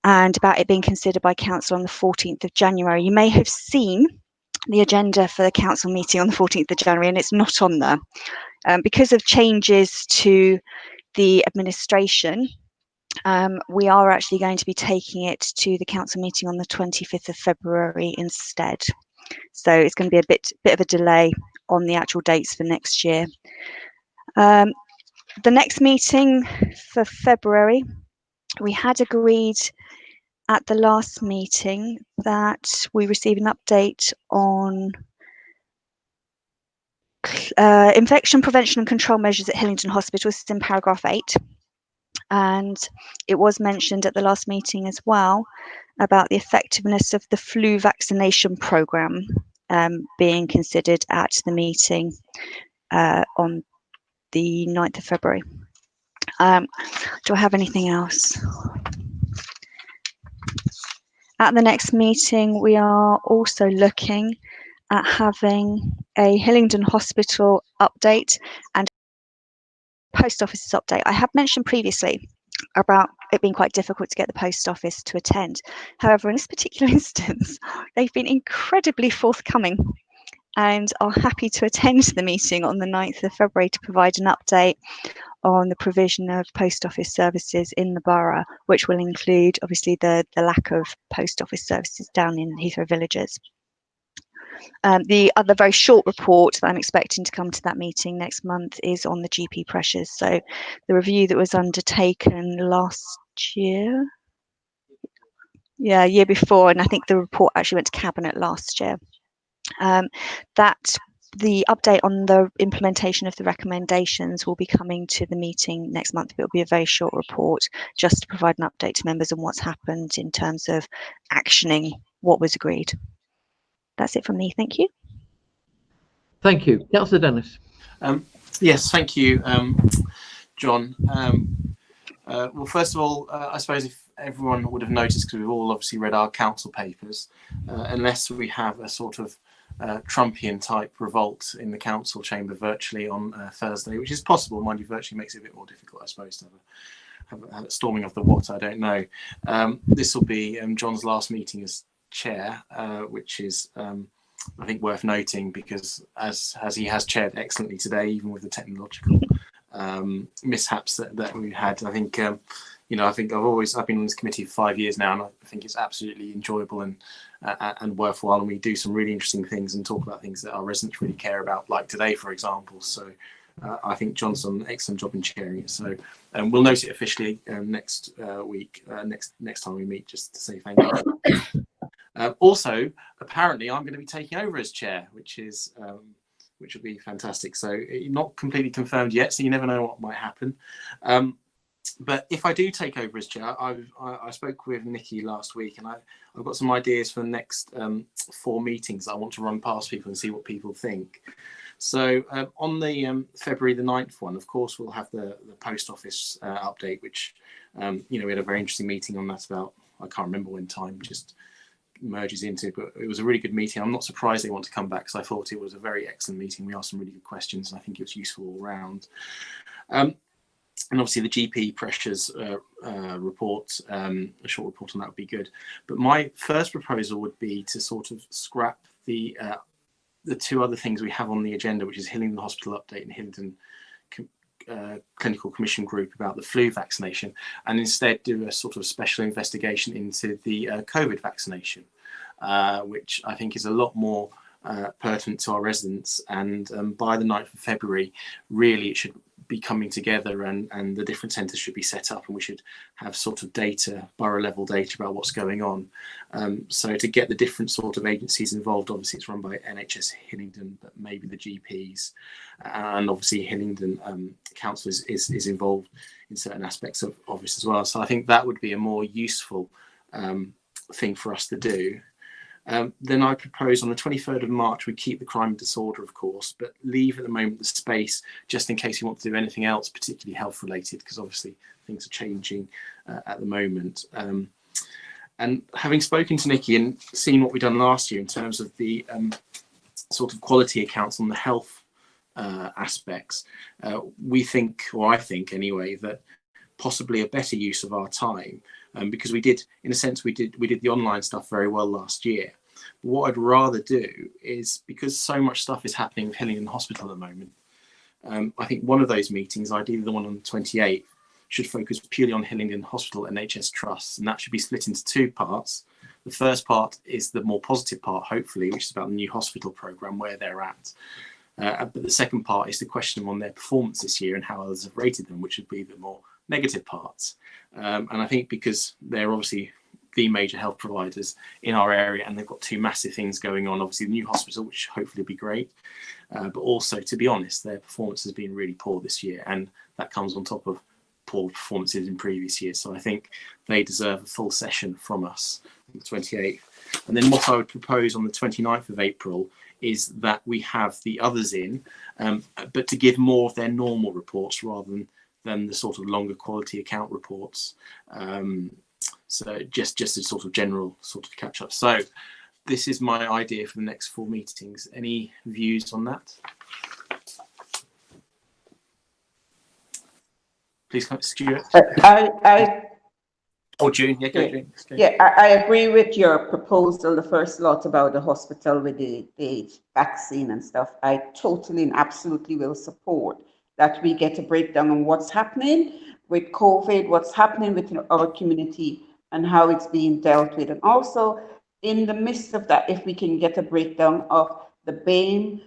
and about it being considered by Council on the 14th of January. You may have seen the agenda for the Council meeting on the 14th of January, and it's not on there. Because of changes to the administration, we are actually going to be taking it to the Council meeting on the 25th of February instead. So it's going to be a bit of a delay on the actual dates for next year. The next meeting for February, we had agreed at the last meeting that we receive an update on infection prevention and control measures at Hillingdon Hospital. This is in paragraph 8. And it was mentioned at the last meeting as well about the effectiveness of the flu vaccination programme being considered at the meeting on the 9th of February. Do I have anything else? At the next meeting, we are also looking at having a Hillingdon Hospital update and post office's update. I have mentioned previously about it being quite difficult to get the post office to attend. However, in this particular instance, they've been incredibly forthcoming and are happy to attend the meeting on the 9th of February to provide an update on the provision of post office services in the borough, which will include obviously the lack of post office services down in Heathrow Villages. The other very short report that I'm expecting to come to that meeting next month is on the GP pressures. So the review that was undertaken last year, year before, and I think the report actually went to Cabinet last year. That the update on the implementation of the recommendations will be coming to the meeting next month. It will be a very short report just to provide an update to members on what's happened in terms of actioning what was agreed. That's it from me. Thank you. Thank you. Councillor Dennis. Yes, thank you, John. Well, first of all, I suppose if everyone would have noticed, because we've all obviously read our council papers, unless we have a sort of Trumpian type revolt in the council chamber virtually on Thursday, which is possible, mind you, virtually makes it a bit more difficult, I suppose, to have a storming of the what, I don't know. This will be John's last meeting as chair, which is I think worth noting, because as he has chaired excellently today, even with the technological mishaps that we had, I think I've been on this committee for 5 years now, and I think it's absolutely enjoyable and worthwhile, and we do some really interesting things and talk about things that our residents really care about, like today, for example. So I think John's done an excellent job in chairing it. So we'll note it officially next week, next time we meet, just to say thank you. Also, apparently, I'm going to be taking over as chair, which will be fantastic. So not completely confirmed yet, so you never know what might happen. But if I do take over as chair, I spoke with Nikki last week, and I've got some ideas for the next 4 meetings I want to run past people and see what people think. So on the February the 9th one, of course, we'll have the post office update, which we had a very interesting meeting on that about, I can't remember when time just merges into, but it was a really good meeting. I'm not surprised they want to come back, because I thought it was a very excellent meeting. We asked some really good questions, and I think it was useful all round. and obviously the GP pressures report, a short report on that would be good. But my first proposal would be to sort of scrap the two other things we have on the agenda, which is Hillingdon Hospital update and Hillingdon Clinical Commission group about the flu vaccination, and instead do a sort of special investigation into the COVID vaccination, which I think is a lot more pertinent to our residents. And by the 9th of February, really it should be coming together, and the different centres should be set up, and we should have sort of data, borough level data about what's going on. So to get the different sort of agencies involved, obviously it's run by NHS Hillingdon, but maybe the GPs, and obviously Hillingdon Council is involved in certain aspects of this as well. So I think that would be a more useful thing for us to do. Then I propose on the 23rd of March, we keep the crime and disorder, of course, but leave at the moment the space just in case you want to do anything else, particularly health related, because obviously things are changing at the moment. And having spoken to Nikki and seen what we've done last year in terms of the sort of quality accounts on the health aspects, we think, or I think anyway, that possibly a better use of our time, because we did, in a sense, we did the online stuff very well last year. But what I'd rather do is, because so much stuff is happening with Hillingdon Hospital at the moment, I think one of those meetings, ideally the one on the 28th, should focus purely on Hillingdon Hospital NHS Trusts, and that should be split into two parts. The first part is the more positive part, hopefully, which is about the new hospital programme, where they're at. But the second part is the question on their performance this year and how others have rated them, which would be the more negative parts. And I think because they're obviously the major health providers in our area, and they've got two massive things going on, obviously the new hospital, which hopefully will be great, but also, to be honest, their performance has been really poor this year, and that comes on top of poor performances in previous years. So I think they deserve a full session from us on the 28th. And then what I would propose on the 29th of April is that we have the others in, but to give more of their normal reports rather than the sort of longer quality account reports. So just a sort of general sort of catch up. So this is my idea for the next 4 meetings. Any views on that? Please come, Stuart. Or June, yeah, go June. Yeah, I agree with your proposal, the first lot about the hospital with the vaccine and stuff. I totally and absolutely will support that we get a breakdown on what's happening with COVID, what's happening with our community, and how it's being dealt with. And also, in the midst of that, if we can get a breakdown of the BAME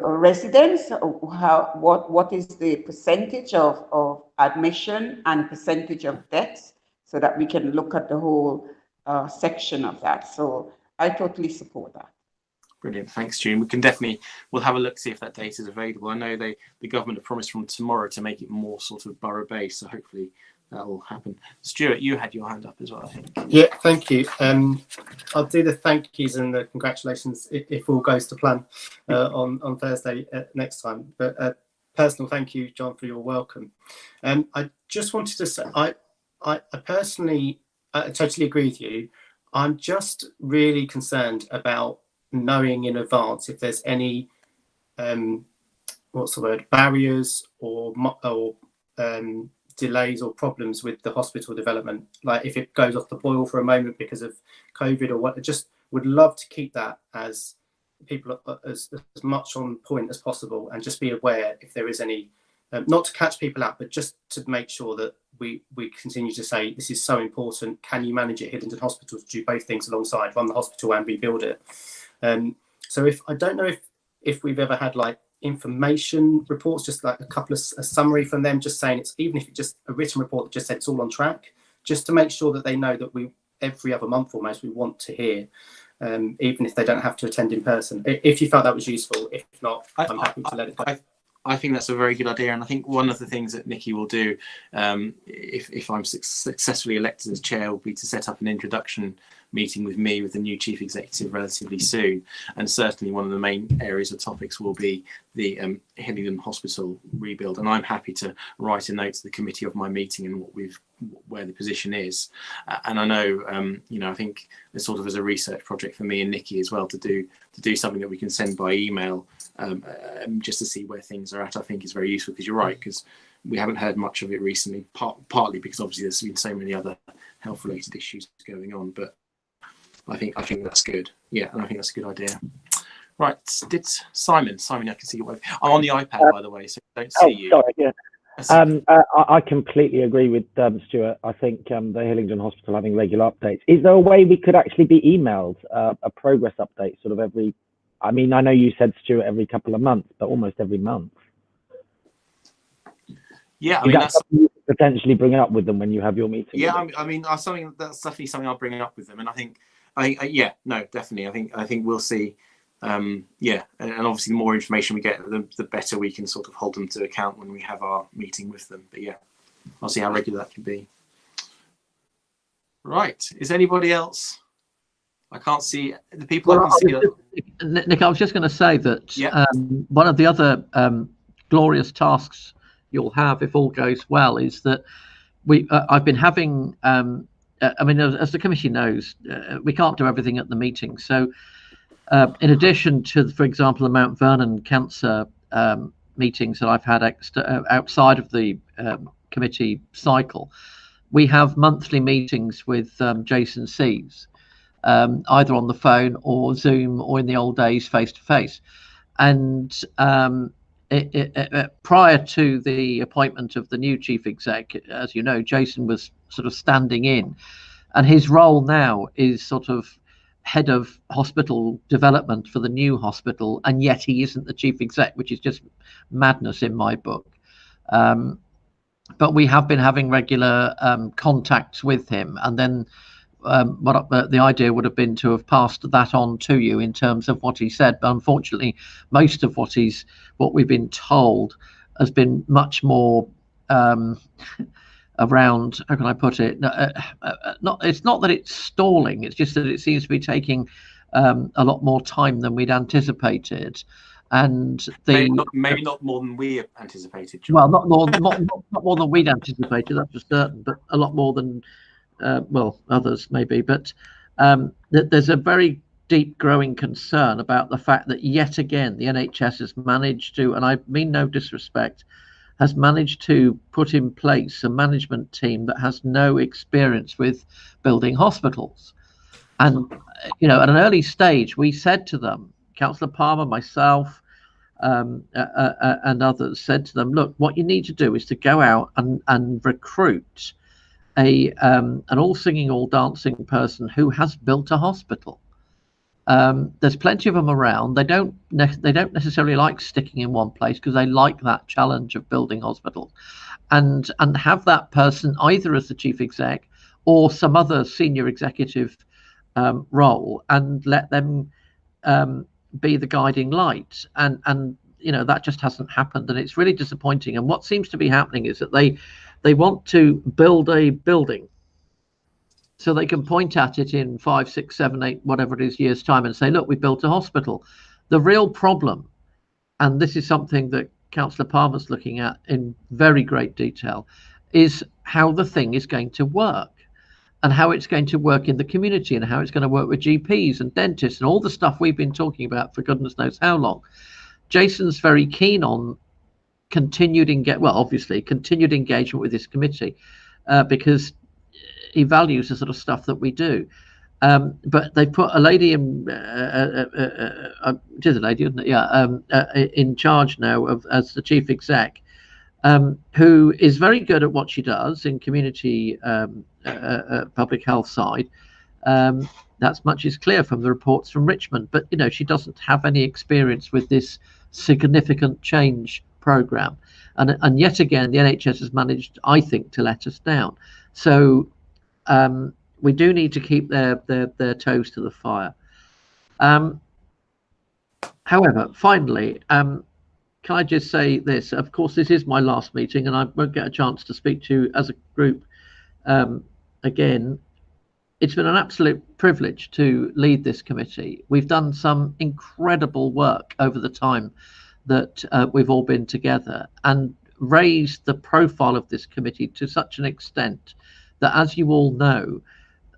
residents, what is the percentage of admission and percentage of deaths, so that we can look at the whole section of that. So I totally support that. Brilliant, thanks, June. We'll have a look, see if that data is available. I know the government have promised from tomorrow to make it more sort of borough based, so hopefully that will happen. Stuart, you had your hand up as well, I think. Yeah, thank you. I'll do the thank yous and the congratulations if all goes to plan on Thursday next time. But personal thank you, John, for your welcome. I just wanted to say, I personally totally agree with you. I'm just really concerned about knowing in advance if there's any barriers or delays or problems with the hospital development, like if it goes off the boil for a moment because of COVID or what. I just would love to keep that as people as much on point as possible, and just be aware if there is any, not to catch people out, but just to make sure that we continue to say this is so important. Can you manage it, Hillingdon Hospital, to do both things alongside, run the hospital and rebuild it? So I don't know if we've ever had like information reports, just like a summary from them, just saying it's, even if it's just a written report that just said it's all on track, just to make sure that they know that we every other month almost we want to hear, even if they don't have to attend in person. If you felt that was useful, if not, I'm happy to let it go. I think that's a very good idea, and I think one of the things that Nikki will do, if I'm successfully elected as chair, will be to set up an introduction meeting with me, with the new chief executive, relatively soon. And certainly one of the main areas of topics will be the Hillingdon Hospital rebuild. And I'm happy to write a note to the committee of my meeting and where the position is. And I know, I think it's sort of as a research project for me and Nikki as well to do something that we can send by email just to see where things are at, I think is very useful, because you're right, because we haven't heard much of it recently, partly because obviously there's been so many other health related issues going on, but I think that's good. Yeah, and I think that's a good idea. Right, did Simon, I can see you. I'm on the iPad, by the way, so I don't see you. Sorry, yeah. I completely agree with Stuart. I think the Hillingdon Hospital having regular updates. Is there a way we could actually be emailed a progress update sort of every, I mean, I know you said, Stuart, every couple of months, but almost every month? Yeah, I mean, that's something you could potentially bring it up with them when you have your meeting. Yeah, I mean, that's definitely something I'll bring up with them, and I think yeah, no, definitely. I think we'll see. Yeah, and obviously the more information we get, the better we can sort of hold them to account when we have our meeting with them. But yeah, I'll see how regular that can be. Right, is anybody else? I can't see the people. Well, I can see. Nick, I was just going to say that yeah. One of the other glorious tasks you'll have, if all goes well, is that I've been having. I mean, as the committee knows, we can't do everything at the meeting, so. In addition to, for example, the Mount Vernon cancer meetings that I've had outside of the committee cycle, we have monthly meetings with Jason Sees, either on the phone or Zoom, or in the old days face to face. And prior to the appointment of the new chief exec, as you know, Jason was sort of standing in, and his role now is sort of head of hospital development for the new hospital, and yet he isn't the chief exec, which is just madness in my book. But we have been having regular contacts with him, and then the idea would have been to have passed that on to you in terms of what he said. But unfortunately, most of what we've been told has been much more around, how can I put it? It's not that it's stalling. It's just that it seems to be taking a lot more time than we'd anticipated, and maybe not more than we anticipated, John. Well, not more than we'd anticipated. That's for certain, but a lot more than others maybe. But there's a very deep growing concern about the fact that yet again the NHS has managed to, and I mean no disrespect, has managed to put in place a management team that has no experience with building hospitals. And, you know, at an early stage, we said to them, Councillor Palmer, myself, and others said to them, look, what you need to do is to go out and recruit an all singing, all dancing person who has built a hospital. There's plenty of them around. They don't necessarily like sticking in one place because they like that challenge of building hospitals, and have that person either as the chief exec or some other senior executive role, and let them be the guiding light. And you know, that just hasn't happened, and it's really disappointing. And what seems to be happening is that they want to build a building so they can point at it in 5, 6, 7, 8, whatever it is, years' time, and say, look, we built a hospital. The real problem, and this is something that Councillor Palmer's looking at in very great detail, is how the thing is going to work, and how it's going to work in the community, and how it's going to work with GPs and dentists and all the stuff we've been talking about for goodness knows how long. Jason's very keen on continued engagement with this committee, because he values the sort of stuff that we do. But they put a lady in, it is a lady, isn't it? Yeah, in charge now as the chief exec, who is very good at what she does in community public health side. That's much is clear from the reports from Richmond, but you know, she doesn't have any experience with this significant change program, and yet again the NHS has managed, I think, to let us down. So we do need to keep their toes to the fire. However, finally, can I just say this? Of course, this is my last meeting, and I won't get a chance to speak to you as a group again. It's been an absolute privilege to lead this committee. We've done some incredible work over the time that we've all been together, and raised the profile of this committee to such an extent that, as you all know,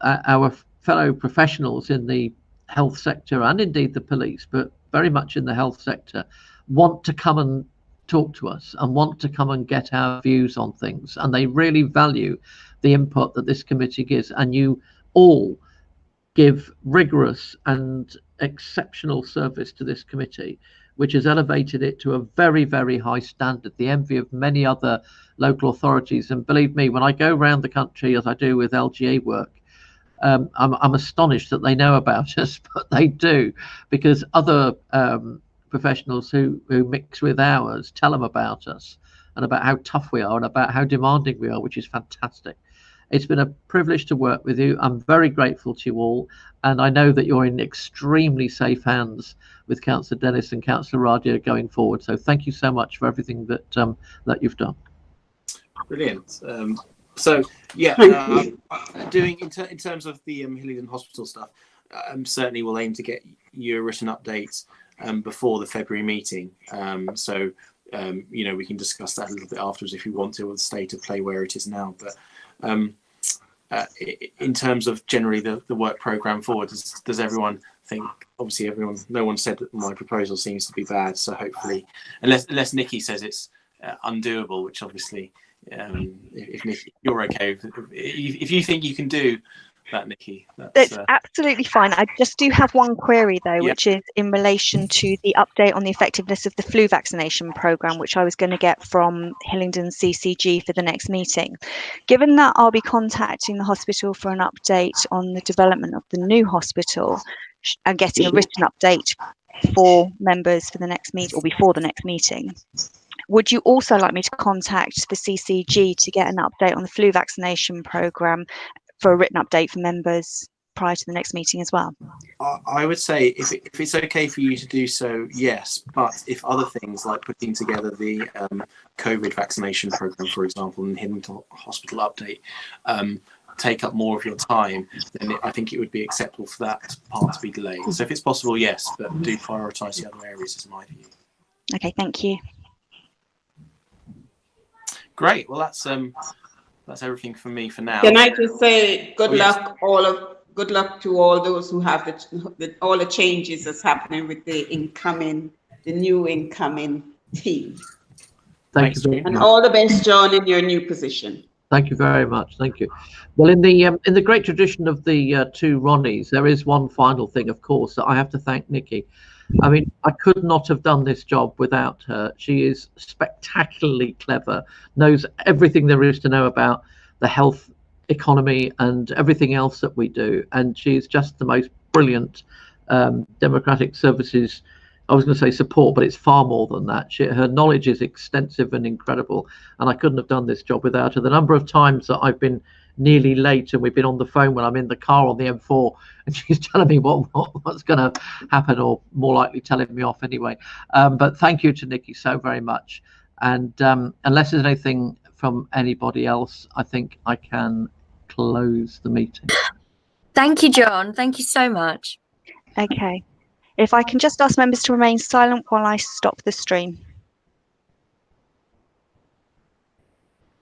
our fellow professionals in the health sector, and indeed the police, but very much in the health sector, want to come and talk to us and want to come and get our views on things, and they really value the input that this committee gives. And you all give rigorous and exceptional service to this committee, which has elevated it to a very, very high standard, the envy of many other local authorities. And believe me, when I go around the country, as I do with LGA work, I'm astonished that they know about us, but they do, because other professionals who mix with ours tell them about us and about how tough we are and about how demanding we are, which is fantastic. It's been a privilege to work with you. I'm very grateful to you all, and I know that you're in extremely safe hands with Councillor Dennis and Councillor Radia going forward. So thank you so much for everything that that you've done. Brilliant. So yeah, doing in terms of the Hillingdon Hospital stuff, certainly we'll aim to get you a written update before the February meeting. So you know, we can discuss that a little bit afterwards if you want to, with the state of play where it is now. But in terms of generally the work programme forward, does everyone think, obviously no one said that my proposal seems to be bad, so hopefully, unless Nikki says it's undoable, which obviously, if Nikki, you're okay, if you think you can do that, Nikki, that's absolutely fine. I just do have one query though, which is in relation to the update on the effectiveness of the flu vaccination programme, which I was going to get from Hillingdon CCG for the next meeting. Given that I'll be contacting the hospital for an update on the development of the new hospital and getting a written update for members for the next meeting or before the next meeting, would you also like me to contact the CCG to get an update on the flu vaccination programme for a written update for members prior to the next meeting as well? I would say if it's okay for you to do so, yes. But if other things like putting together the COVID vaccination program, for example, and Hillingdon Hospital update take up more of your time, then I think it would be acceptable for that part to be delayed. So if it's possible, yes, but do prioritise the other areas, is my view. Okay, thank you. Great. Well, that's everything from me for now. Can I just say good luck to all those who have all the changes that's happening with the new incoming team. Thank you very much. And all the best, John, in your new position. Thank you very much. Thank you. Well, in the great tradition of the two Ronnies, there is one final thing, of course, that I have to thank Nikki. I mean, I could not have done this job without her. She is spectacularly clever, knows everything there is to know about the health economy and everything else that we do. And she's just the most brilliant democratic services, I was going to say support, but it's far more than that. Her knowledge is extensive and incredible, and I couldn't have done this job without her. The number of times that I've been nearly late and we've been on the phone when I'm in the car on the M4 and she's telling me what's going to happen, or more likely telling me off anyway. But thank you to Nikki so very much. And unless there's anything from anybody else, I think I can close the meeting. Thank you, John. Thank you so much. Okay. If I can just ask members to remain silent while I stop the stream.